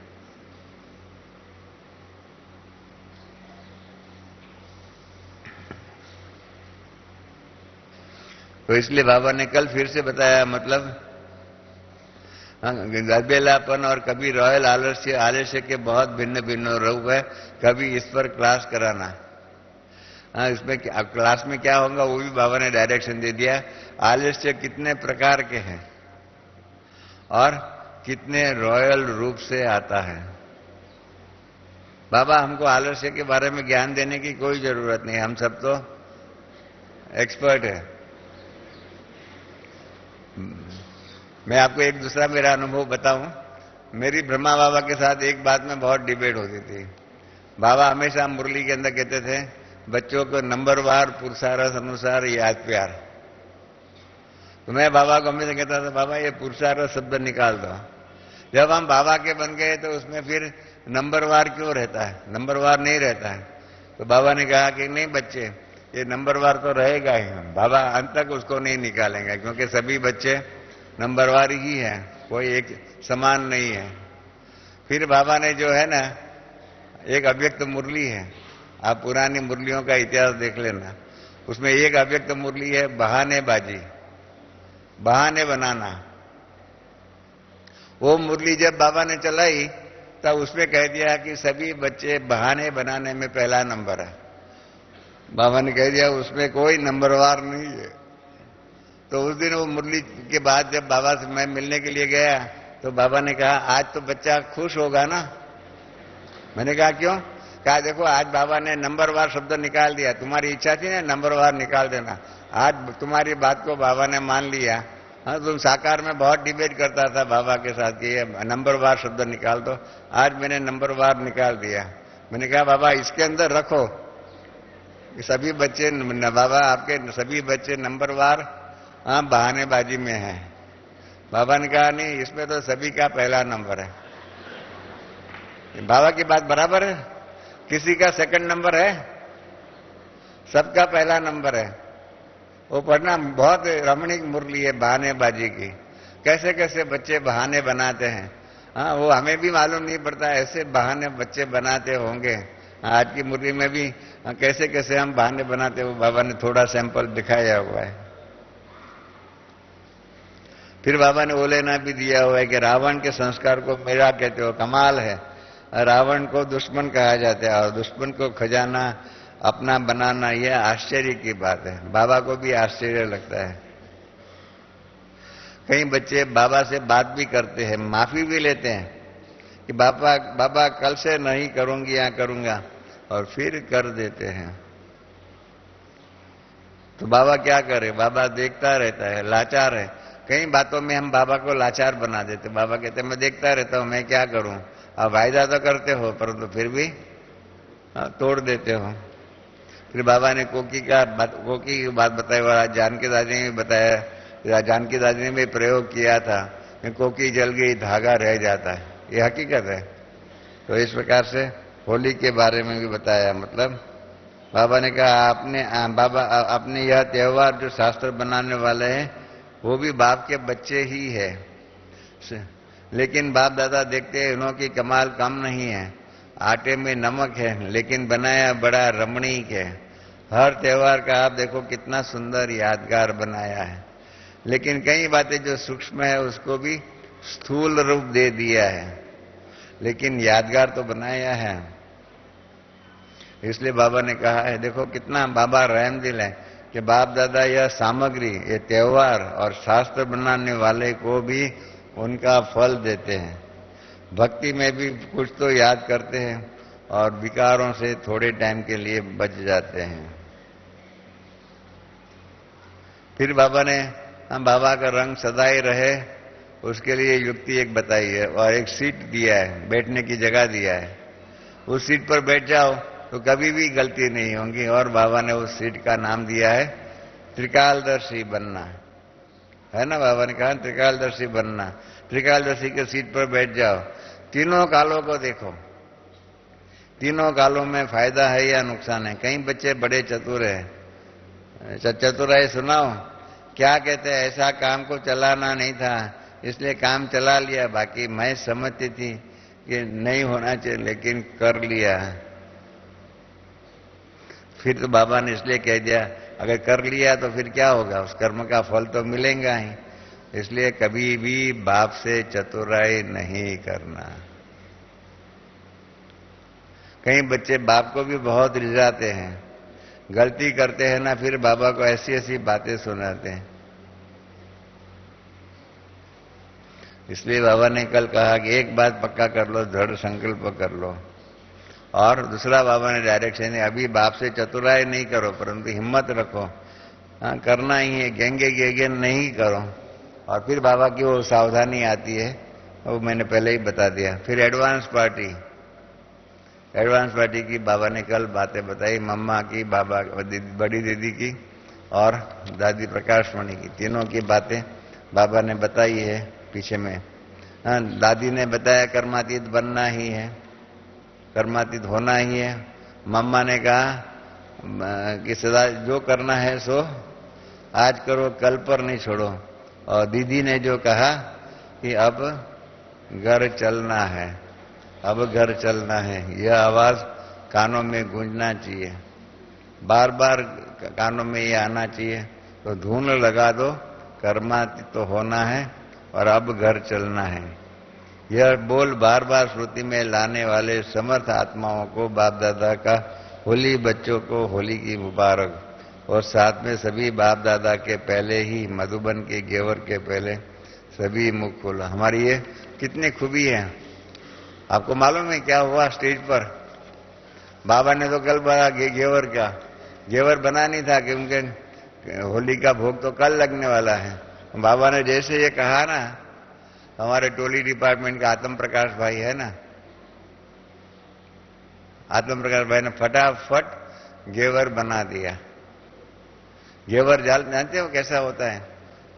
तो इसलिए बाबा ने कल फिर से बताया, मतलब गदबेलापन और कभी रॉयल आलस्य के बहुत भिन्न भिन्न रूप है। कभी इस पर क्लास कराना, इसमें क्लास में क्या होगा वो भी बाबा ने डायरेक्शन दे दिया। आलस्य कितने प्रकार के हैं और कितने रॉयल रूप से आता है। बाबा हमको आलस्य के बारे में ज्ञान देने की कोई जरूरत नहीं, हम सब तो एक्सपर्ट है। मैं आपको एक दूसरा मेरा अनुभव बताऊं। मेरी ब्रह्मा बाबा के साथ एक बात में बहुत डिबेट होती थी। बाबा हमेशा मुरली के अंदर कहते थे बच्चों को नंबरवार पुरुषार्थ अनुसार याद प्यार। तो मैं बाबा को हमेशा कहता था बाबा ये पुरुषार्थ शब्द निकाल दो। जब हम बाबा के बन गए तो उसमें फिर नंबरवार क्यों रहता है, नंबरवार नहीं रहता है। तो बाबा ने कहा कि नहीं बच्चे, ये नंबरवार तो रहेगा ही, बाबा अंत तक उसको नहीं निकालेंगे, क्योंकि सभी बच्चे नंबरवार ही है, कोई एक समान नहीं है। फिर बाबा ने जो है ना, एक अव्यक्त मुरली है, आप पुरानी मुरलियों का इतिहास देख लेना, उसमें एक अव्यक्त मुरली है बहानेबाजी, बहाने बनाना। वो मुरली जब बाबा ने चलाई तब उसमें कह दिया कि सभी बच्चे बहाने बनाने में पहला नंबर है। बाबा ने कह दिया उसमें कोई नंबरवार नहीं है। तो उस दिन वो मुरली के बाद जब बाबा से मैं मिलने के लिए गया तो बाबा ने कहा आज तो बच्चा खुश होगा ना। मैंने कहा क्यों? कहा देखो आज बाबा ने नंबरवार शब्द निकाल दिया, तुम्हारी इच्छा थी ना नंबरवार निकाल देना, आज तुम्हारी बात को बाबा ने मान लिया। हाँ, तुम साकार में बहुत डिबेट करता था बाबा के साथ कि ये नंबरवार शब्द निकाल दो, आज मैंने नंबरवार निकाल दिया। मैंने कहा बाबा इसके अंदर रखो सभी बच्चे, बाबा आपके सभी बच्चे नंबरवार हाँ बहानेबाजी में है। बाबा ने कहा नहीं, इसमें तो सभी का पहला नंबर है। बाबा की बात बराबर है, किसी का सेकंड नंबर है, सबका पहला नंबर है। वो पढ़ना बहुत रमणीक मुरली है बहानेबाजी की, कैसे कैसे बच्चे बहाने बनाते हैं। हाँ, वो हमें भी मालूम नहीं पड़ता ऐसे बहाने बच्चे बनाते होंगे। आज की मुरली में भी कैसे कैसे हम बहाने बनाते, वो बाबा ने थोड़ा सैंपल दिखाया हुआ है। फिर बाबा ने वो लेना भी दिया हुआ है कि रावण के संस्कार को मेरा कहते हो, कमाल है। रावण को दुश्मन कहा जाता है और दुश्मन को खजाना अपना बनाना, यह आश्चर्य की बात है। बाबा को भी आश्चर्य लगता है। कई बच्चे बाबा से बात भी करते हैं, माफी भी लेते हैं कि बाबा कल से नहीं करूंगी या करूंगा, और फिर कर देते हैं। तो बाबा क्या करे, बाबा देखता रहता है, लाचार है। कई बातों में हम बाबा को लाचार बना देते। बाबा कहते मैं देखता रहता हूं, मैं क्या करूं। आप वायदा तो करते हो परंतु फिर भी तोड़ देते हो। फिर बाबा ने कोकी की बात बताई और जानकी दादी ने भी बताया, जानकी दादी ने भी प्रयोग किया था कि कोकी जल गई धागा रह जाता है, ये हकीकत है। तो इस प्रकार से होली के बारे में भी बताया। मतलब बाबा ने कहा आपने यह त्योहार जो शास्त्र बनाने वाले हैं वो भी बाप के बच्चे ही है, लेकिन बाप दादा देखते हैं उन्हों की कमाल कम नहीं है। आटे में नमक है लेकिन बनाया बड़ा रमणीक है। हर त्योहार का आप देखो कितना सुंदर यादगार बनाया है, लेकिन कई बातें जो सूक्ष्म है उसको भी स्थूल रूप दे दिया है, लेकिन यादगार तो बनाया है। इसलिए बाबा ने कहा है, देखो कितना बाबा रहमदिल है कि बाप दादा यह सामग्री, ये त्योहार और शास्त्र बनाने वाले को भी उनका फल देते हैं। भक्ति में भी कुछ तो याद करते हैं और विकारों से थोड़े टाइम के लिए बच जाते हैं। फिर बाबा ने बाबा का रंग सदा ही रहे उसके लिए युक्ति एक बताई है और एक सीट दिया है, बैठने की जगह दिया है। उस सीट पर बैठ जाओ तो कभी भी गलती नहीं होगी। और बाबा ने उस सीट का नाम दिया है त्रिकालदर्शी बनना है ना। बाबा ने कहा त्रिकालदर्शी बनना, त्रिकालदर्शी के सीट पर बैठ जाओ, तीनों कालों को देखो, तीनों कालों में फायदा है या नुकसान है। कई बच्चे बड़े चतुर हैं, चतुराई सुनाओ, क्या कहते हैं, ऐसा काम को चलाना नहीं था इसलिए काम चला लिया, बाकी मैं समझती थी कि नहीं होना चाहिए लेकिन कर लिया। फिर तो बाबा ने इसलिए कह दिया अगर कर लिया तो फिर क्या होगा, उस कर्म का फल तो मिलेगा ही। इसलिए कभी भी बाप से चतुराई नहीं करना। कई बच्चे बाप को भी बहुत रिझाते हैं, गलती करते हैं ना, फिर बाबा को ऐसी ऐसी बातें सुनाते हैं। इसलिए बाबा ने कल कहा कि एक बात पक्का कर लो, दृढ़ संकल्प कर लो। और दूसरा बाबा ने डायरेक्शन है, अभी बाप से चतुराई नहीं करो परंतु हिम्मत रखो, हाँ करना ही है, गेंगे गेगे नहीं करो। और फिर बाबा की वो सावधानी आती है, वो मैंने पहले ही बता दिया। फिर एडवांस पार्टी की बाबा ने कल बातें बताई, मम्मा की, बाबा बड़ी दीदी की और दादी प्रकाशमणि की, तीनों की बातें बाबा ने बताई है पीछे में। हाँ, दादी ने बताया कर्मातीत बनना ही है, कर्मातीत होना ही है। मम्मा ने कहा कि सदा जो करना है सो आज करो, कल पर नहीं छोड़ो। और दीदी ने जो कहा कि अब घर चलना है, अब घर चलना है, यह आवाज कानों में गूंजना चाहिए, बार बार कानों में ये आना चाहिए। तो धून लगा दो, कर्मातीत तो होना है और अब घर चलना है। यह बोल बार बार श्रुति में लाने वाले समर्थ आत्माओं को बाप दादा का होली, बच्चों को होली की मुबारक। और साथ में सभी बाप दादा के पहले ही, मधुबन के गेवर के पहले सभी मुख खोला। हमारी ये कितनी खूबी है। आपको मालूम है क्या हुआ स्टेज पर? बाबा ने तो कल बना गेवर का, गेवर बना नहीं था क्योंकि होली का भोग तो कल लगने वाला है। बाबा ने जैसे ये कहा ना, हमारे टोली डिपार्टमेंट का आत्म प्रकाश भाई है ना, आत्म प्रकाश भाई ने फटाफट गेवर बना दिया। गेवर जाल जानते हो कैसा होता है?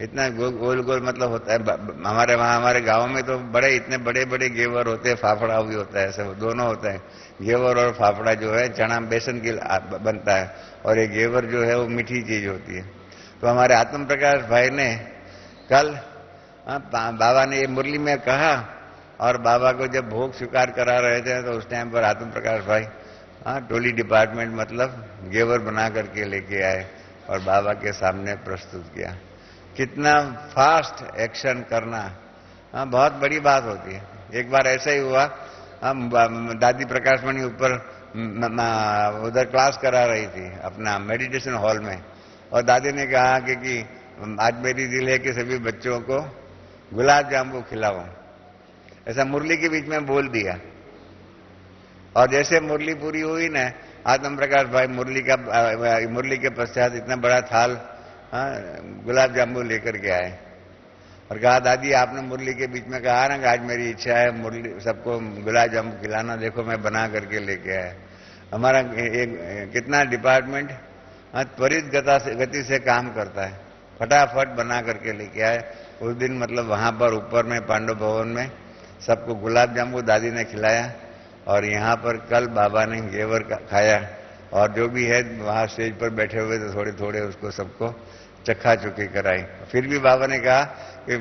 इतना गोल गोल मतलब होता है। हमारे वहां, हमारे गांव में तो बड़े, इतने बड़े बड़े गेवर होते हैं, फाफड़ा भी होता है, सब दोनों होता है। गेवर और फाफड़ा जो है चना बेसन की बनता है, और ये गेवर जो है वो मीठी चीज होती है। तो हमारे आत्म प्रकाश भाई ने कल बाबा ने ये मुरली में कहा, और बाबा को जब भोग स्वीकार करा रहे थे तो उस टाइम पर आत्म प्रकाश भाई टोली डिपार्टमेंट मतलब गेवर बना करके लेके आए और बाबा के सामने प्रस्तुत किया। कितना फास्ट एक्शन करना बहुत बड़ी बात होती है। एक बार ऐसा ही हुआ, हम दादी प्रकाशमणि ऊपर उधर क्लास करा रही थी अपना मेडिटेशन हॉल में, और दादी ने कहा कि आज मेरी दिल है कि सभी बच्चों को गुलाब जामुन खिलाओ। ऐसा मुरली के बीच में बोल दिया, और जैसे मुरली पूरी हुई ना, आत्म प्रकाश भाई मुरली के पश्चात इतना बड़ा थाल गुलाब जामुन लेकर के आए और कहा, दादी आपने मुरली के बीच में कहा ना कि आज मेरी इच्छा है मुरली सबको गुलाब जामुन खिलाना, देखो मैं बना करके लेके आया। हमारा कितना डिपार्टमेंट त्वरित गति से काम करता है, फटाफट बना करके लेके आए। उस दिन मतलब वहां पर ऊपर में पांडव भवन में सबको गुलाब जामुन दादी ने खिलाया, और यहाँ पर कल बाबा ने गेवर खाया, और जो भी है वहां स्टेज पर बैठे हुए तो थोड़े थोड़े उसको सबको चखा चुकी कराई। फिर भी बाबा ने कहा कि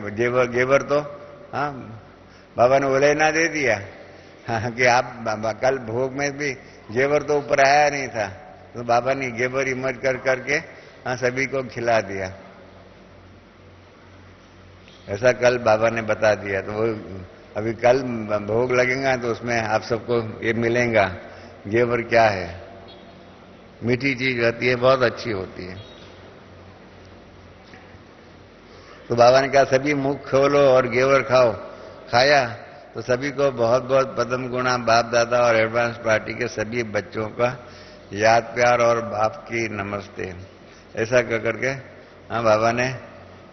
गेवर तो बाबा ने उलेना दे दिया कि आप कल भोग में भी गेवर तो ऊपर आया नहीं था, तो बाबा ने गेवर इमर्ज करके सभी को खिला दिया। ऐसा कल बाबा ने बता दिया। तो वो अभी कल भोग लगेगा तो उसमें आप सबको ये मिलेगा गेवर क्या है। मीठी चीज होती है, बहुत अच्छी होती है। तो बाबा ने कहा सभी मुख खोलो और गेवर खाओ। खाया तो सभी को बहुत बहुत पदम गुणा बाप दादा और एडवांस पार्टी के सभी बच्चों का याद प्यार और बाप की नमस्ते। ऐसा कर करके बाबा ने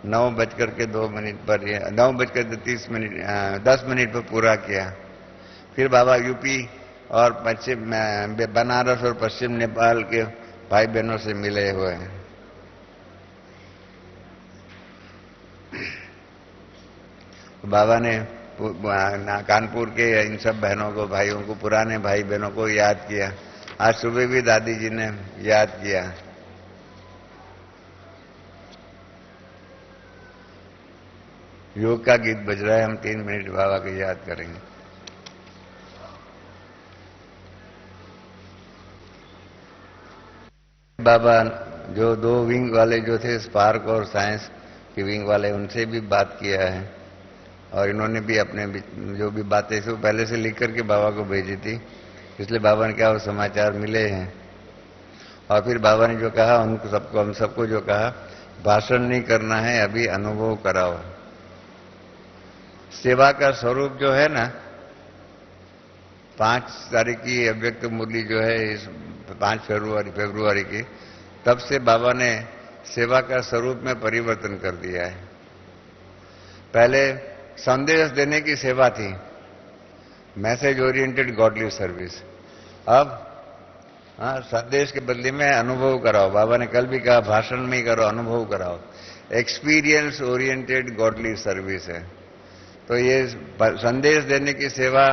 9:02 पर 9:30 10 मिनट पर पूरा किया। फिर बाबा यूपी और पश्चिम बनारस और पश्चिम नेपाल के भाई बहनों से मिले हुए हैं। बाबा ने कानपुर के इन सब बहनों को, भाइयों को, पुराने भाई बहनों को याद किया। आज सुबह भी दादी जी ने याद किया। योग का गीत बज रहा है, हम 3 मिनट बाबा को याद करेंगे। बाबा जो 2 विंग वाले जो थे, स्पार्क और साइंस के विंग वाले, उनसे भी बात किया है और इन्होंने भी अपने जो भी बातें थी वो पहले से लिख करके बाबा को भेजी थी, इसलिए बाबा ने क्या वो समाचार मिले हैं। और फिर बाबा ने जो कहा, उनको सबको, हम सबको जो कहा, भाषण नहीं करना है, अभी अनुभव कराओ। सेवा का स्वरूप जो है ना, 5 तारीख की अव्यक्त मुरली जो है, इस 5 फरवरी की, तब से बाबा ने सेवा का स्वरूप में परिवर्तन कर दिया है। पहले संदेश देने की सेवा थी, मैसेज ओरिएंटेड गॉडली सर्विस। अब संदेश के बदले में अनुभव कराओ। बाबा ने कल भी कहा, भाषण में करो, अनुभव कराओ। एक्सपीरियंस ओरिएंटेड गॉडली सर्विस है। तो ये संदेश देने की सेवा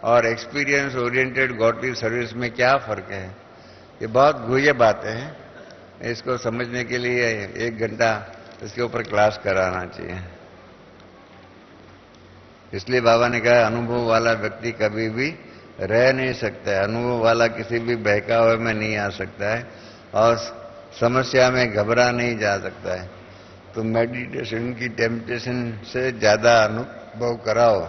और एक्सपीरियंस ओरिएंटेड गॉडली सर्विस में क्या फर्क है? ये बहुत गुह्य बातें हैं, इसको समझने के लिए 1 घंटा इसके ऊपर क्लास कराना चाहिए। इसलिए बाबा ने कहा, अनुभव वाला व्यक्ति कभी भी रह नहीं सकता है, अनुभव वाला किसी भी बहकावे में नहीं आ सकता है और समस्या में घबरा नहीं जा सकता है। तो मेडिटेशन की टेम्पटेशन से ज्यादा अनुभव कराओ।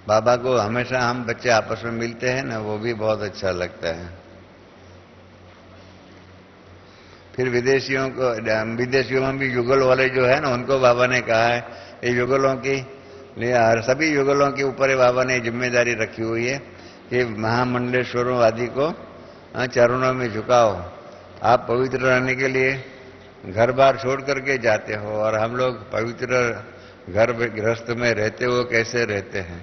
बाबा को हमेशा हम बच्चे आपस में मिलते हैं ना, वो भी बहुत अच्छा लगता है। फिर विदेशियों में भी युगल वाले जो है ना, उनको बाबा ने कहा है, ये युगलों की, सभी युगलों के ऊपर बाबा ने जिम्मेदारी रखी हुई है कि महामंडलेश्वरों आदि को चरणों में झुकाओ। आप पवित्र रहने के लिए घर बार छोड़ करके जाते हो, और हम लोग पवित्र घर गृहस्थ में रहते हुए कैसे रहते हैं?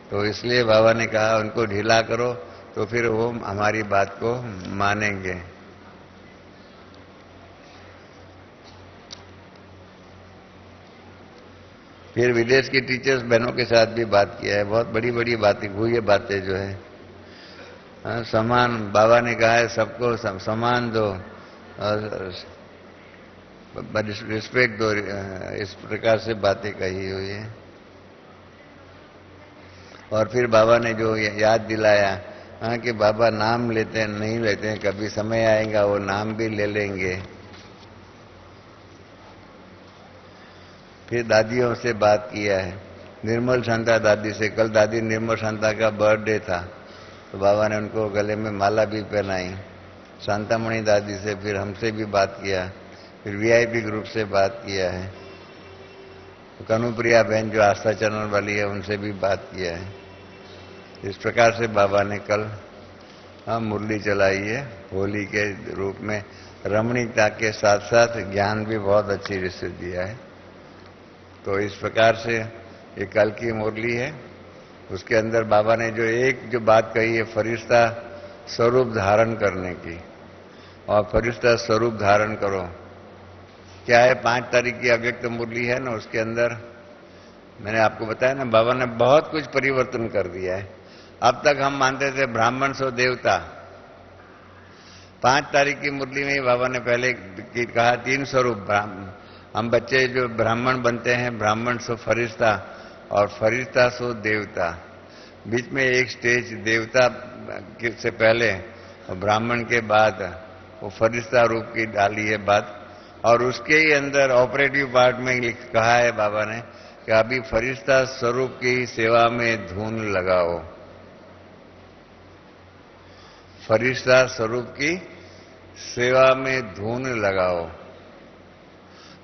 तो इसलिए बाबा ने कहा, उनको ढीला करो, तो फिर वो हमारी बात को मानेंगे। फिर विदेश की टीचर्स बहनों के साथ भी बात किया है, बहुत बड़ी बड़ी बातें, गुह्य बातें जो है। समान, बाबा ने कहा है सबको समान दो, रिस्पेक्ट दो, इस प्रकार से बातें कही हुई है। और फिर बाबा ने जो याद दिलाया कि बाबा नाम लेते हैं, नहीं लेते हैं, कभी समय आएगा वो नाम भी ले लेंगे। फिर दादियों से बात किया है, निर्मल शांता दादी से। कल दादी निर्मल शांता का बर्थडे था, तो बाबा ने उनको गले में माला भी पहनाई। शांतामणि दादी से, फिर हमसे भी बात किया, फिर वीआईपी ग्रुप से बात किया है। तो कनुप्रिया बहन जो आस्था चैनल वाली है, उनसे भी बात किया है। इस प्रकार से बाबा ने कल मुरली चलाई है, होली के रूप में। रमणीकता के साथ साथ ज्ञान भी बहुत अच्छी रीति दिया है। तो इस प्रकार से ये कल की मुरली है। उसके अंदर बाबा ने जो बात कही है, फरिश्ता स्वरूप धारण करने की, और फरिश्ता स्वरूप धारण करो। क्या है, 5 तारीख की अव्यक्त मुरली है ना, उसके अंदर मैंने आपको बताया ना, बाबा ने बहुत कुछ परिवर्तन कर दिया है। अब तक हम मानते थे ब्राह्मण सो देवता। 5 तारीख की मुरली में बाबा ने पहले कहा 3 स्वरूप। हम बच्चे जो ब्राह्मण बनते हैं, ब्राह्मण सो फरिश्ता और फरिश्ता सो देवता। बीच में एक स्टेज देवता से पहले और ब्राह्मण के बाद वो फरिश्ता रूप की डाली है बात। और उसके ही अंदर ऑपरेटिव पार्ट में कहा है बाबा ने कि अभी फरिश्ता स्वरूप की सेवा में धून लगाओ। फरिश्ता स्वरूप की सेवा में धून लगाओ।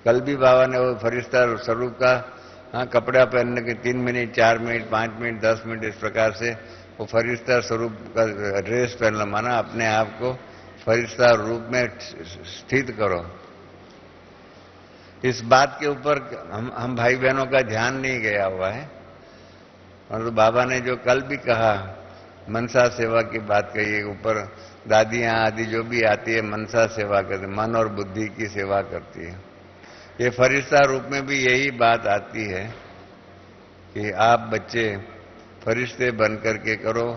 कल भी बाबा ने वो फरिश्ता स्वरूप का कपड़ा पहनने के 3 मिनट, 4 मिनट, 5 मिनट, 10 मिनट, इस प्रकार से वो फरिश्ता स्वरूप का ड्रेस पहनना, माना अपने आप को फरिश्ता रूप में स्थित करो। इस बात के ऊपर हम भाई बहनों का ध्यान नहीं गया हुआ है। और तो बाबा ने जो कल भी कहा, मनसा सेवा की बात कही, ऊपर दादियां आदि जो भी आती है मनसा सेवा करती, मन और बुद्धि की सेवा करती है। ये फरिश्ता रूप में भी यही बात आती है कि आप बच्चे फरिश्ते बन करके करो।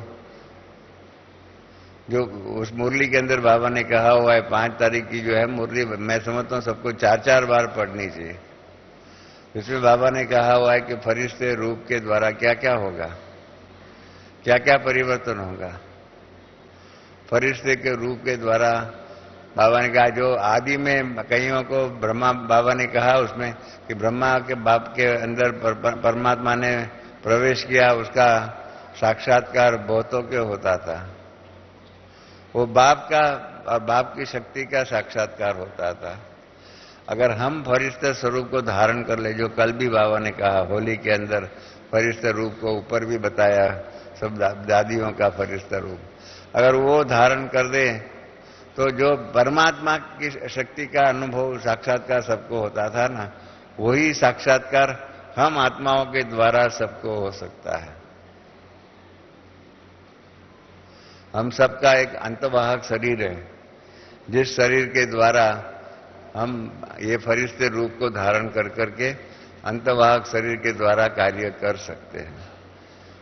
जो उस मुरली के अंदर बाबा ने कहा हुआ है 5 तारीख की जो है मुरली, मैं समझता हूं सबको 4-4 बार पढ़नी चाहिए। इसमें बाबा ने कहा हुआ है कि फरिश्ते रूप के द्वारा क्या क्या होगा, क्या क्या परिवर्तन होगा। फरिश्ते के रूप के द्वारा बाबा ने कहा, जो आदि में कईयों को ब्रह्मा, बाबा ने कहा उसमें कि ब्रह्मा के बाप के अंदर परमात्मा ने प्रवेश किया, उसका साक्षात्कार बहुतों के होता था। वो बाप का और बाप की शक्ति का साक्षात्कार होता था। अगर हम फरिश्ते स्वरूप को धारण कर ले, जो कल भी बाबा ने कहा होली के अंदर फरिश्ते रूप को ऊपर भी बताया, सब दादियों का फरिश्ता रूप, अगर वो धारण कर दे तो जो परमात्मा की शक्ति का अनुभव साक्षात्कार सबको होता था ना, वही साक्षात्कार हम आत्माओं के द्वारा सबको हो सकता है। हम सबका एक अंतवाहक शरीर है, जिस शरीर के द्वारा हम ये फरिश्ते रूप को धारण कर करके अंतवाहक शरीर के द्वारा कार्य कर सकते हैं।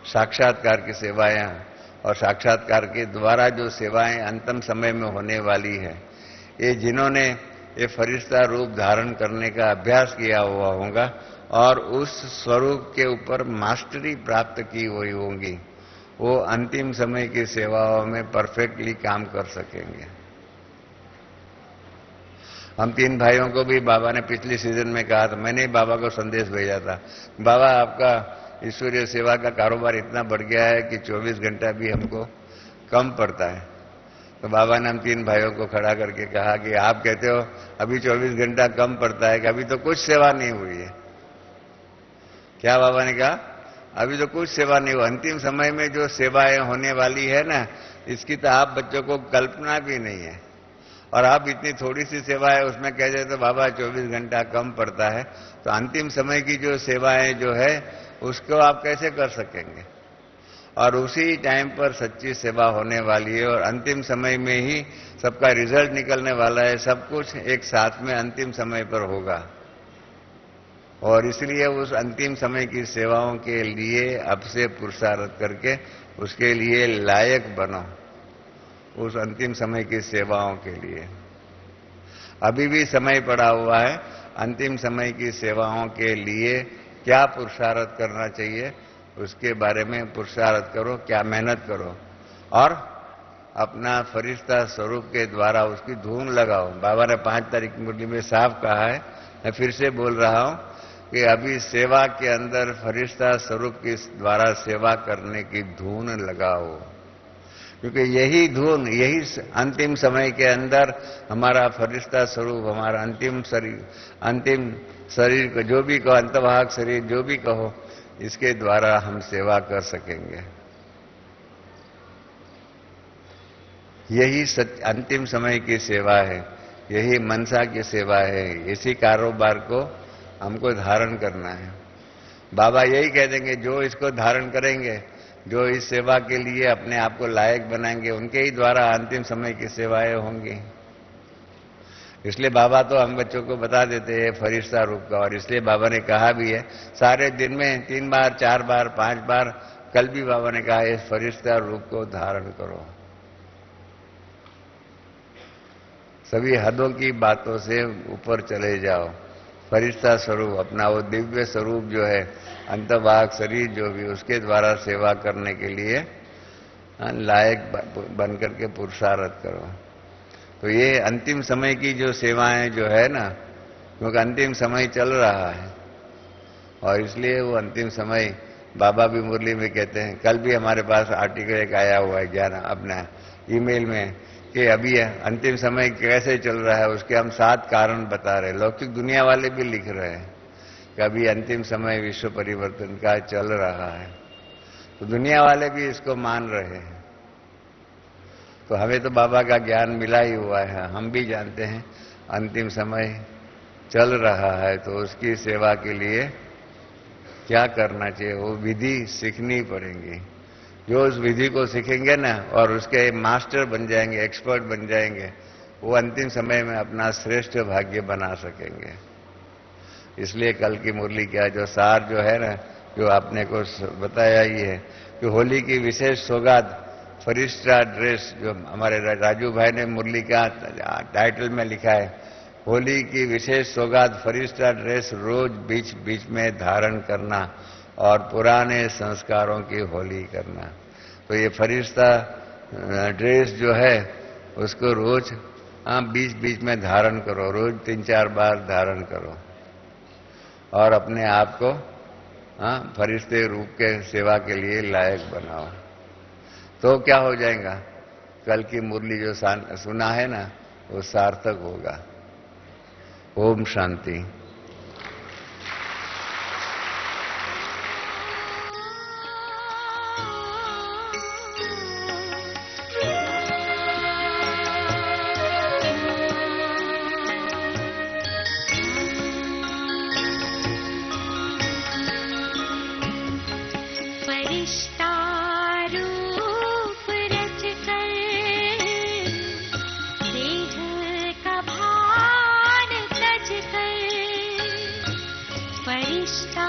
साक्षात्कार की सेवाएं और साक्षात्कार के द्वारा जो सेवाएं अंतिम समय में होने वाली है, ये जिन्होंने ये फरिश्ता रूप धारण करने का अभ्यास किया हुआ होगा और उस स्वरूप के ऊपर मास्टरी प्राप्त की हुई होंगी, वो अंतिम समय की सेवाओं में परफेक्टली काम कर सकेंगे। हम 3 भाइयों को भी बाबा ने पिछली सीजन में कहा था, मैंने बाबा को संदेश भेजा था, बाबा आपका ईश्वरीय सेवा का कारोबार इतना बढ़ गया है कि 24 घंटा भी हमको कम पड़ता है। तो बाबा ने हम 3 भाइयों को खड़ा करके कहा कि आप कहते हो अभी 24 घंटा कम पड़ता है कि अभी तो कुछ सेवा नहीं हुई है। क्या बाबा ने कहा? अभी तो कुछ सेवा नहीं हुई। अंतिम समय में जो सेवाएं होने वाली है ना, इसकी तो आप बच्चों को कल्पना भी नहीं है। और आप इतनी थोड़ी सी सेवा है उसमें कह देते तो बाबा 24 घंटा कम पड़ता है, तो अंतिम समय की जो सेवाएं जो है उसको आप कैसे कर सकेंगे? और उसी टाइम पर सच्ची सेवा होने वाली है और अंतिम समय में ही सबका रिजल्ट निकलने वाला है। सब कुछ एक साथ में अंतिम समय पर होगा और इसलिए उस अंतिम समय की सेवाओं के लिए अब से पुरुषार्थ करके उसके लिए लायक बनो, उस अंतिम समय की सेवाओं के लिए। अभी भी समय पड़ा हुआ है, अंतिम समय की सेवाओं के लिए क्या पुरुषार्थ करना चाहिए उसके बारे में पुरुषार्थ करो, क्या मेहनत करो और अपना फरिश्ता स्वरूप के द्वारा उसकी धून लगाओ। बाबा ने 5 तारीख मुरली में साफ कहा है, मैं फिर से बोल रहा हूं कि अभी सेवा के अंदर फरिश्ता स्वरूप के द्वारा सेवा करने की धून लगाओ, क्योंकि यही धून, यही अंतिम समय के अंदर हमारा फरिश्ता स्वरूप, हमारा अंतिम शरीर को जो भी कहो, अंतवाहक शरीर जो भी कहो, इसके द्वारा हम सेवा कर सकेंगे। यही अंतिम समय की सेवा है, यही मनसा की सेवा है, इसी कारोबार को हमको धारण करना है। बाबा यही कह देंगे, जो इसको धारण करेंगे, जो इस सेवा के लिए अपने आप को लायक बनाएंगे, उनके ही द्वारा अंतिम समय की सेवाएं होंगी। इसलिए बाबा तो हम बच्चों को बता देते हैं फरिश्ता रूप का, और इसलिए बाबा ने कहा भी है सारे दिन में 3 बार 4 बार 5 बार, कल भी बाबा ने कहा इस फरिश्ता रूप को धारण करो। सभी हदों की बातों से ऊपर चले जाओ, फरिश्ता स्वरूप अपना वो दिव्य स्वरूप जो है, अंतर्वाहक शरीर जो भी, उसके द्वारा सेवा करने के लिए लायक बन करके पुरुषार्थ करो। तो ये अंतिम समय की जो सेवाएं जो है ना, क्योंकि अंतिम समय चल रहा है और इसलिए वो अंतिम समय बाबा भी मुरली में कहते हैं। कल भी हमारे पास आर्टिकल एक आया हुआ है ज्ञान अपना ईमेल में कि अभी अंतिम समय कैसे चल रहा है, उसके हम 7 कारण बता रहे हैं। लौकिक दुनिया वाले भी लिख रहे हैं कि अभी अंतिम समय विश्व परिवर्तन का चल रहा है, तो दुनिया वाले भी इसको मान रहे हैं। तो हमें तो बाबा का ज्ञान मिला ही हुआ है, हम भी जानते हैं अंतिम समय चल रहा है, तो उसकी सेवा के लिए क्या करना चाहिए, वो विधि सीखनी पड़ेगी। जो उस विधि को सीखेंगे ना और उसके मास्टर बन जाएंगे, एक्सपर्ट बन जाएंगे, वो अंतिम समय में अपना श्रेष्ठ भाग्य बना सकेंगे। इसलिए कल की मुरली का जो सार जो है ना, जो आपने को बताया ही है कि होली की विशेष सौगात फरिश्ता ड्रेस, जो हमारे राजू भाई ने मुरली का टाइटल में लिखा है, होली की विशेष सौगात फरिश्ता ड्रेस रोज बीच बीच में धारण करना और पुराने संस्कारों की होली करना। तो ये फरिश्ता ड्रेस जो है उसको रोज बीच बीच में धारण करो, रोज 3-4 बार धारण करो और अपने आप को फरिश्ते रूप के सेवा के लिए लायक बनाओ। तो क्या हो जाएगा, कल की मुरली जो सुना है ना वो सार्थक होगा। ओम शांति। फरिश्ता